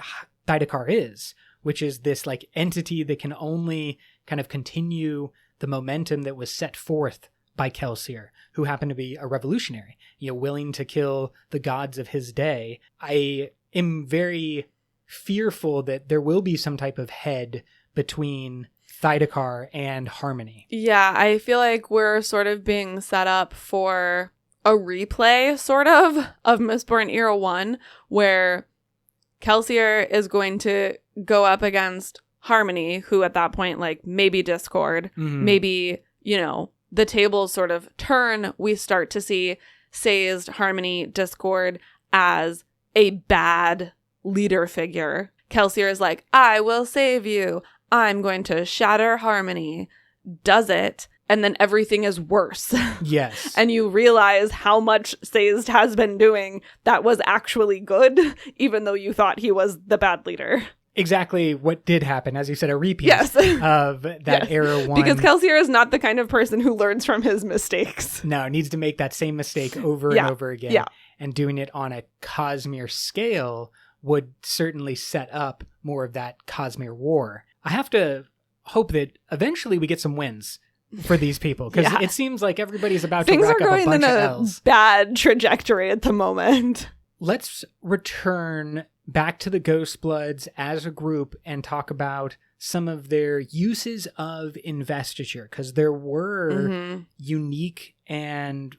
Thaidakar is, which is this like entity that can only kind of continue the momentum that was set forth by Kelsier, who happened to be a revolutionary, you know, willing to kill the gods of his day. I am very fearful that there will be some type of head between Thaidakar and Harmony. Yeah, I feel like we're sort of being set up for a replay, sort of Mistborn Era 1, where Kelsier is going to go up against Harmony, who at that point, like, maybe Discord, maybe, you know, the tables sort of turn. We start to see Sazed, Harmony, Discord as a bad leader figure. Kelsier is like, I will save you. I'm going to shatter Harmony. Does it. And then everything is worse. Yes. And you realize how much Sazed has been doing that was actually good, even though you thought he was the bad leader. Exactly what did happen, as you said, a repeat of that Era 1. Because Kelsier is not the kind of person who learns from his mistakes. No, needs to make that same mistake over and over again. Yeah. And doing it on a Cosmere scale would certainly set up more of that Cosmere war. I have to hope that eventually we get some wins for these people, because it seems like everybody's about to rack up a bunch of L's. Things are going in a bad trajectory at the moment. Let's return back to the Ghostbloods as a group and talk about some of their uses of investiture, because there were unique and,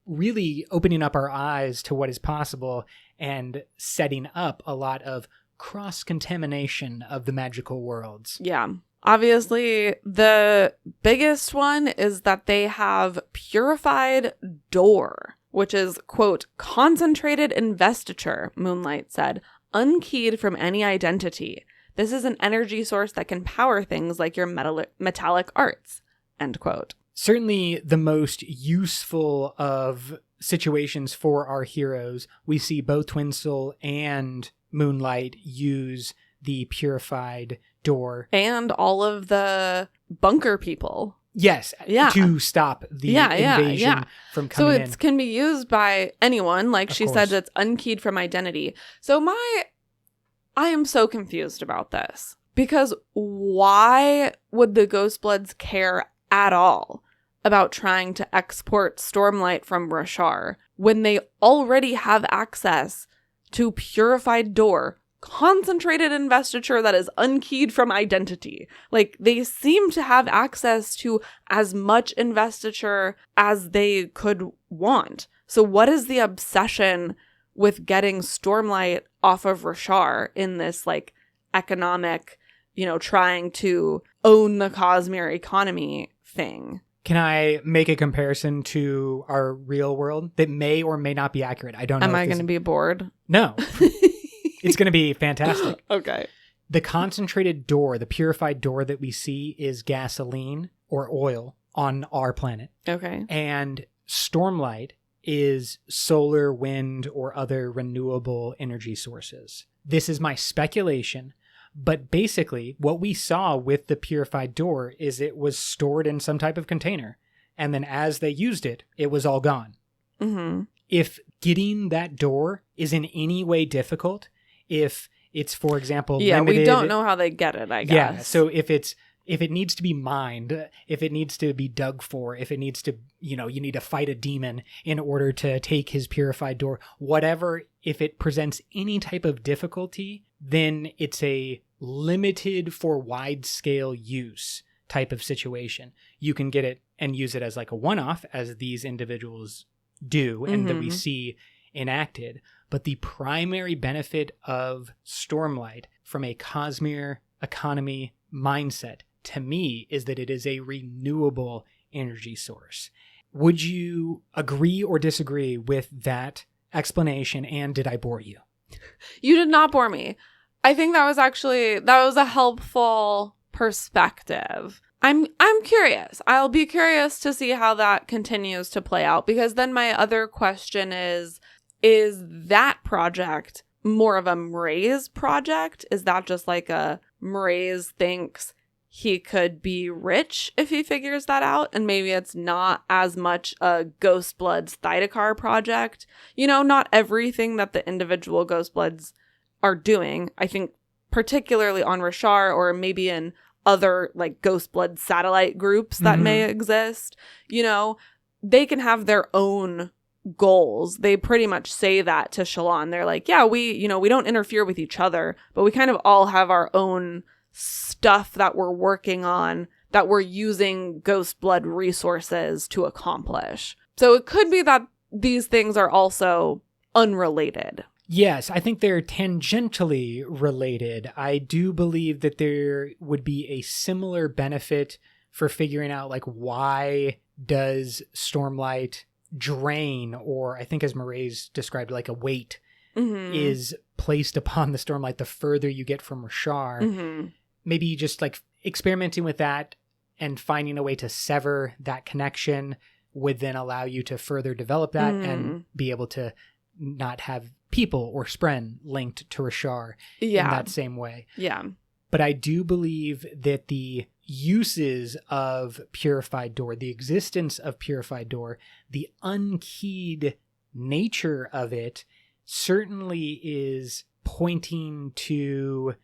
really opening up our eyes to what is possible and setting up a lot of cross-contamination of the magical worlds. Yeah. Obviously, the biggest one is that they have purified door, which is, quote, concentrated investiture, Moonlight said, unkeyed from any identity. This is an energy source that can power things like your metallic arts, end quote. Certainly the most useful of situations for our heroes. We see both Twinsoul and Moonlight use the purified door. And all of the bunker people. Yes, to stop the invasion from coming in. So it can be used by anyone, like she said, that's unkeyed from identity. So I am so confused about this. Because why would the Ghostbloods care at all about trying to export Stormlight from Rashar when they already have access to purified door, concentrated investiture that is unkeyed from identity? Like, they seem to have access to as much investiture as they could want. So what is the obsession with getting Stormlight off of Rashar in this, like, economic, trying to own the Cosmere economy thing? Can I make a comparison to our real world that may or may not be accurate? I don't know. Am I going to be bored? No. It's going to be fantastic. Okay. The concentrated door, the purified door that we see is gasoline or oil on our planet. Okay. And Stormlight is solar, wind, or other renewable energy sources. This is my speculation, but basically what we saw with the purified door is it was stored in some type of container. And then as they used it, it was all gone. Mm-hmm. If getting that door is in any way difficult, if it's, for example, limited, we don't know how they get it, I guess. Yeah, so if it needs to be mined, if it needs to be dug for, if it needs to, you need to fight a demon in order to take his purified door, whatever, if it presents any type of difficulty, then it's a limited for wide-scale use type of situation. You can get it and use it as like a one-off, as these individuals do, and that we see enacted. But the primary benefit of Stormlight from a Cosmere economy mindset, to me, is that it is a renewable energy source. Would you agree or disagree with that explanation, and did I bore you? You did not bore me. I think that was a helpful perspective. I'm curious. I'll be curious to see how that continues to play out, because then my other question is that project more of a Mraize project? Is that just like a Mraize thinks he could be rich if he figures that out, and maybe it's not as much a Ghostbloods Thaidakar project? Not everything that the individual Ghostbloods are doing, I think particularly on Rashar, or maybe in other like Ghostblood satellite groups that may exist, they can have their own goals. They pretty much say that to Shallan. They're like, yeah, we don't interfere with each other, but we kind of all have our own stuff that we're working on that we're using Ghostblood resources to accomplish. So it could be that these things are also unrelated. Yes, I think they're tangentially related. I do believe that there would be a similar benefit for figuring out, like, why does Stormlight drain, or I think as Mraize described, like a weight is placed upon the Stormlight the further you get from Rashar. Maybe just like experimenting with that and finding a way to sever that connection would then allow you to further develop that and be able to not have people or Spren linked to Rashar in that same way. Yeah. But I do believe that the uses of Purified Door, the existence of Purified Door, the unkeyed nature of it certainly is pointing to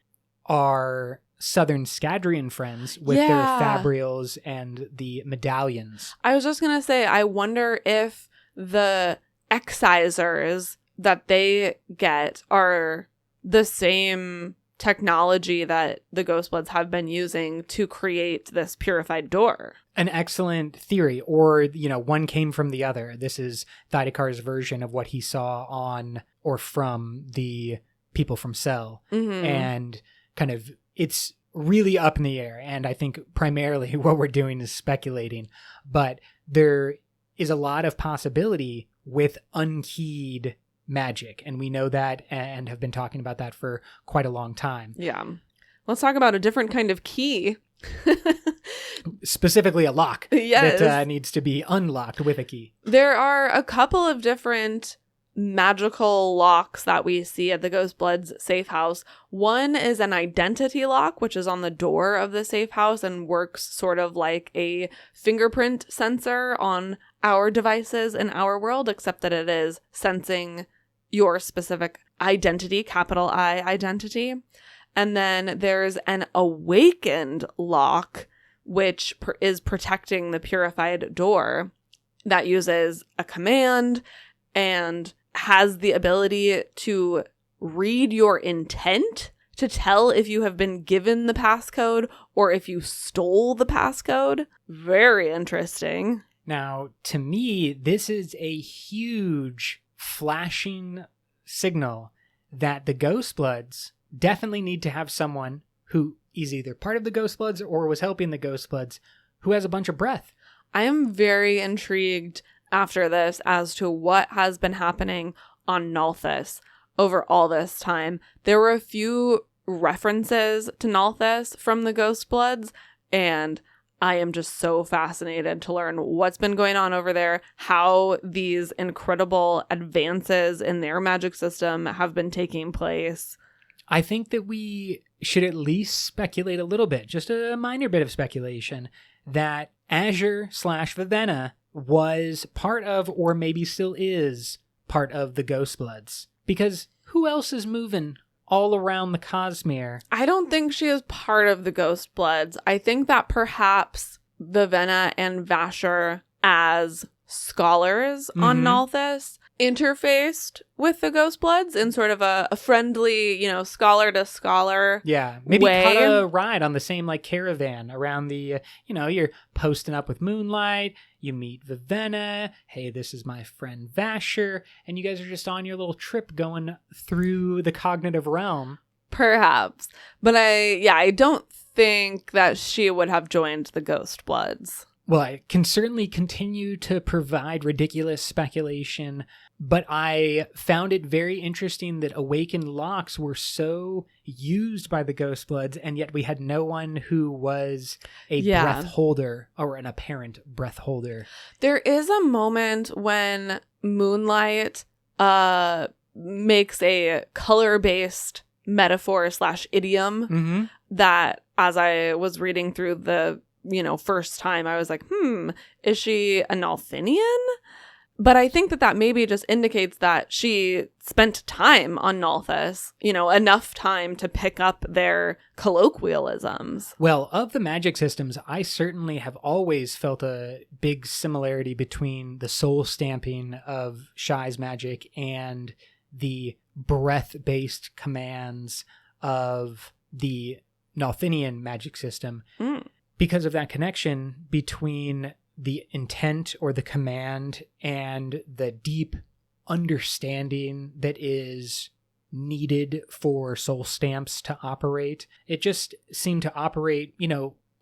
our Southern Scadrian friends with their Fabrials and the medallions. I was just going to say, I wonder if the excisers that they get are the same technology that the Ghostbloods have been using to create this purified door. An excellent theory, or, one came from the other. This is Thaidakar's version of what he saw on or from the people from Cell. Mm-hmm. And kind of, it's really up in the air. And I think primarily what we're doing is speculating. But there is a lot of possibility with unkeyed magic. And we know that and have been talking about that for quite a long time. Yeah. Let's talk about a different kind of key. Specifically a lock yes. that needs to be unlocked with a key. There are a couple of different magical locks that we see at the Ghostbloods safe house. One is an identity lock, which is on the door of the safe house and works sort of like a fingerprint sensor on our devices in our world, except that it is sensing your specific identity, capital I identity. And then there's an awakened lock, which is protecting the purified door, that uses a command and has the ability to read your intent to tell if you have been given the passcode or if you stole the passcode. Very interesting. Now, to me, this is a huge flashing signal that the Ghostbloods definitely need to have someone who is either part of the Ghostbloods or was helping the Ghostbloods who has a bunch of breath. I am very intrigued after this as to what has been happening on Nalthis over all this time. There were a few references to Nalthis from the Ghostbloods, and I am just so fascinated to learn what's been going on over there, how these incredible advances in their magic system have been taking place. I think that we should at least speculate a little bit, just a minor bit of speculation, that Azure/Vivenna was part of, or maybe still is, part of the Ghostbloods. Because who else is moving all around the Cosmere? I don't think she is part of the Ghostbloods. I think that perhaps Vivenna and Vasher, as scholars on Nalthis, interfaced with the Ghostbloods in sort of a friendly, scholar to scholar maybe way. Caught a ride on the same caravan around the, you're posting up with Moonlight, you meet Vivenna, hey, this is my friend Vasher, and you guys are just on your little trip going through the cognitive realm. Perhaps. But I don't think that she would have joined the Ghostbloods. Well, I can certainly continue to provide ridiculous speculation, but I found it very interesting that awakened locks were so used by the Ghostbloods, and yet we had no one who was a breath holder or an apparent breath holder. There is a moment when Moonlight makes a color-based metaphor/idiom that, as I was reading through the first time, I was like, is she a Nalthinian? But I think that maybe just indicates that she spent time on Nalthis, enough time to pick up their colloquialisms. Well, of the magic systems, I certainly have always felt a big similarity between the soul stamping of Shai's magic and the breath-based commands of the Nalthinian magic system. Because of that connection between the intent or the command and the deep understanding that is needed for soul stamps to operate, it just seemed to operate,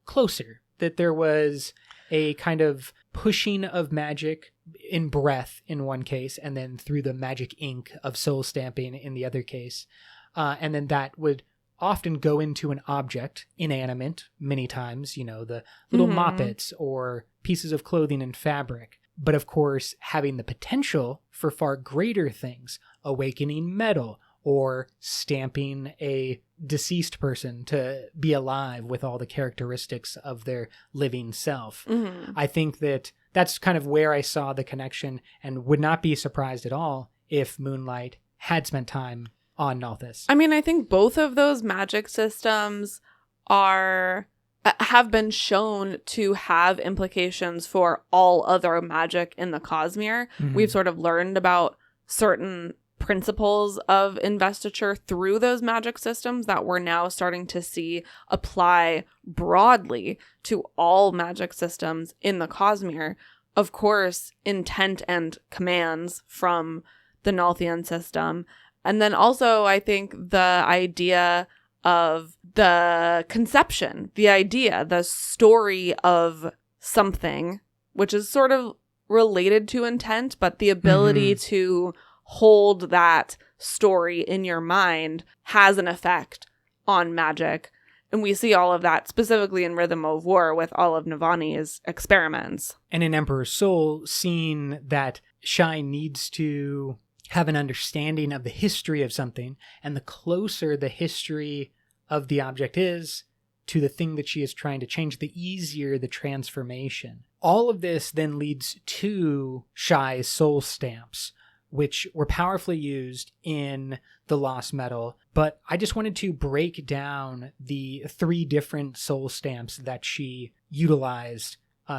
closer. That there was a kind of pushing of magic in breath in one case, and then through the magic ink of soul stamping in the other case. And then that would often go into an object, inanimate, many times, the little moppets or pieces of clothing and fabric. But of course, having the potential for far greater things, awakening metal or stamping a deceased person to be alive with all the characteristics of their living self. I think that that's kind of where I saw the connection, and would not be surprised at all if Moonlight had spent time on Nalthis. I mean, I think both of those magic systems have been shown to have implications for all other magic in the Cosmere. We've sort of learned about certain principles of investiture through those magic systems that we're now starting to see apply broadly to all magic systems in the Cosmere. Of course, intent and commands from the Nalthian system. And then also, I think the idea of the conception, the idea, the story of something, which is sort of related to intent, but the ability to hold that story in your mind has an effect on magic. And we see all of that specifically in Rhythm of War with all of Navani's experiments. And in Emperor's Soul, seeing that Shai needs to have an understanding of the history of something, and the closer the history of the object is to the thing that she is trying to change, the easier the transformation. All of this then leads to Shai's soul stamps, which were powerfully used in the Lost Metal. But I just wanted to break down the 3 different soul stamps that she utilized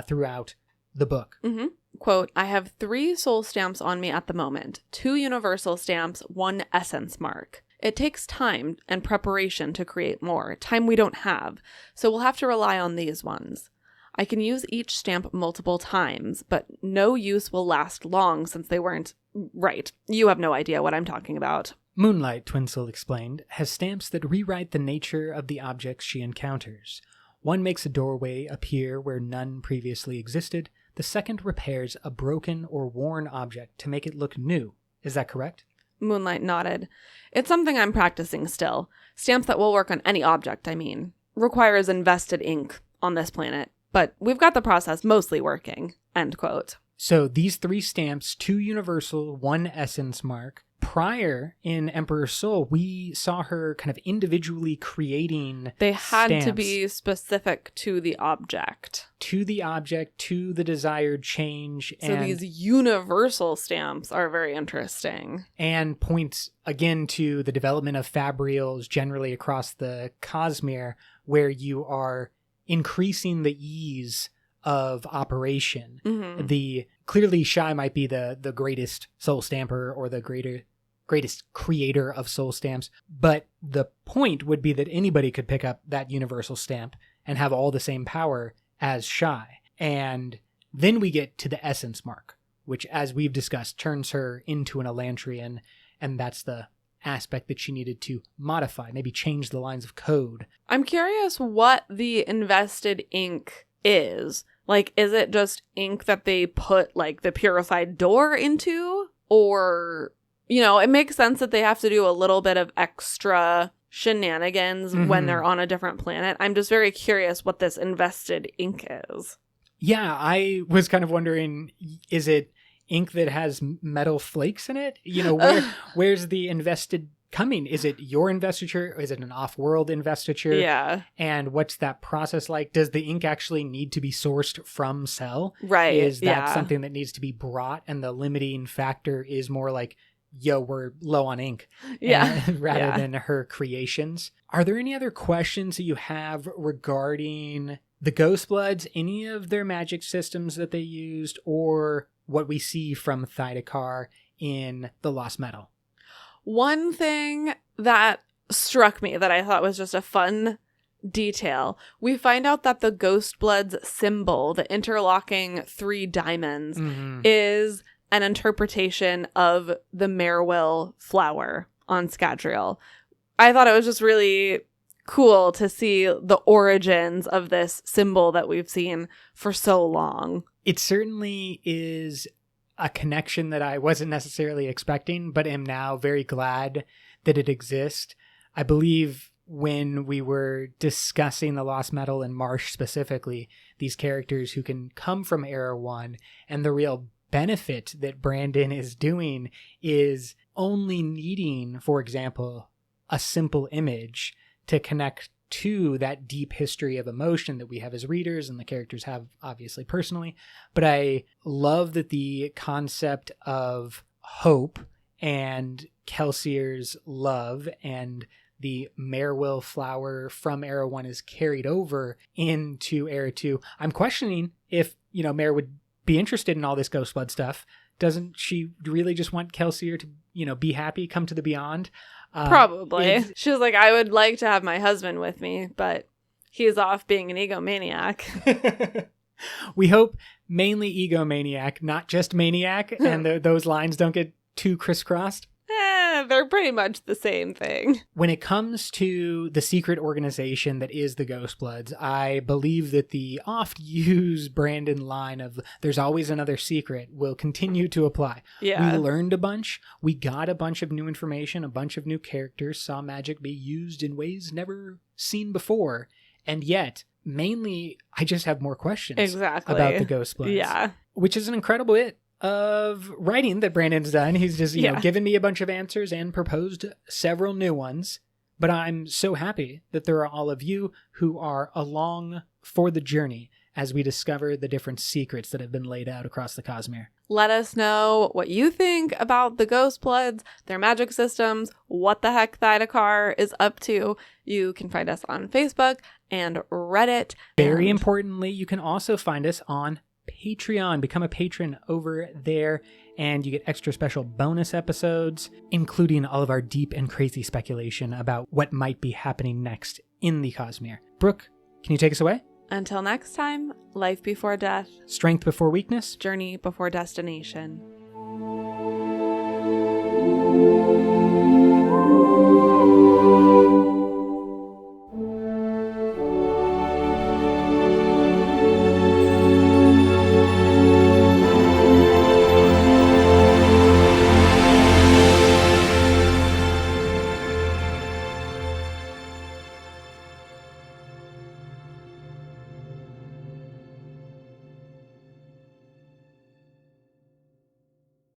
throughout the book. Mm-hmm. Quote, I have 3 soul stamps on me at the moment, 2 universal stamps, 1 essence mark. It takes time and preparation to create more, time we don't have, so we'll have to rely on these ones. I can use each stamp multiple times, but no use will last long since they weren't... Right, you have no idea what I'm talking about. Moonlight, Twinsoul explained, has stamps that rewrite the nature of the objects she encounters. One makes a doorway appear where none previously existed. The second repairs a broken or worn object to make it look new. Is that correct? Moonlight nodded. It's something I'm practicing still. Stamps that will work on any object, I mean. Requires invested ink on this planet. But we've got the process mostly working. End quote. So these 3 stamps, 2 universal, 1 essence mark. Prior in Emperor's Soul, we saw her kind of individually creating They had stamps to be specific to the object. to the object, to the desired change. So these universal stamps are very interesting. And points again to the development of fabrials generally across the Cosmere, where you are increasing the ease of operation. Mm-hmm. Clearly Shai might be the greatest soul stamper or the greatest creator of soul stamps, but the point would be that anybody could pick up that universal stamp and have all the same power as Shai. And then we get to the essence mark, which, as we've discussed, turns her into an Elantrian, and that's the aspect that she needed to modify, maybe change the lines of code. I'm curious what the invested ink is. Like, is it just ink that they put, like, the purified door into? Or, you know, it makes sense that they have to do a little bit of extra shenanigans when they're on a different planet. I'm just very curious what this invested ink is. Yeah, I was kind of wondering, is it ink that has metal flakes in it? You know, where's the invested coming? Is it your investiture? Or is it an off-world investiture? Yeah. And what's that process like? Does the ink actually need to be sourced from Cell? Right. Is that something that needs to be brought, and the limiting factor is more like, yo, we're low on ink, rather than her creations? Are there any other questions that you have regarding the Ghostbloods, any of their magic systems that they used, or what we see from Thaidakar in the Lost Metal? One thing that struck me that I thought was just a fun detail, we find out that the Ghostbloods symbol, the interlocking 3 diamonds, is an interpretation of the Marewill flower on Scadrial. I thought it was just really cool to see the origins of this symbol that we've seen for so long. It certainly is a connection that I wasn't necessarily expecting, but am now very glad that it exists. I believe when we were discussing the Lost Metal and Marsh specifically, these characters who can come from Era 1, and the real benefit that Brandon is doing is only needing, for example, a simple image to connect to that deep history of emotion that we have as readers and the characters have obviously personally. But I love that the concept of hope and Kelsier's love and the Marewill flower from Era 1 is carried over into Era 2. I'm questioning if, Mare would be interested in all this Ghostblood stuff, Doesn't she really just want Kelsier to, be happy, come to the beyond? Probably. She was like, I would like to have my husband with me, but he's off being an egomaniac. We hope mainly egomaniac, not just maniac, and those lines don't get too crisscrossed. They're pretty much the same thing. When it comes to the secret organization that is the Ghostbloods, I believe that the oft-used Brandon line of "there's always another secret" will continue to apply. Yeah. We learned a bunch. We got a bunch of new information, a bunch of new characters, saw magic be used in ways never seen before. And yet, mainly, I just have more questions about the Ghostbloods. Yeah. Which is an incredible bit of writing that Brandon's done. He's just, given me a bunch of answers and proposed several new ones. But I'm so happy that there are all of you who are along for the journey as we discover the different secrets that have been laid out across the Cosmere. Let us know what you think about the Ghostbloods, their magic systems, what the heck Thaidakar is up to. You can find us on Facebook and Reddit. Very importantly, you can also find us on Patreon. Become a patron over there, and you get extra special bonus episodes, including all of our deep and crazy speculation about what might be happening next in the Cosmere. Brooke, can you take us away? Until next time, life before death, strength before weakness, journey before destination.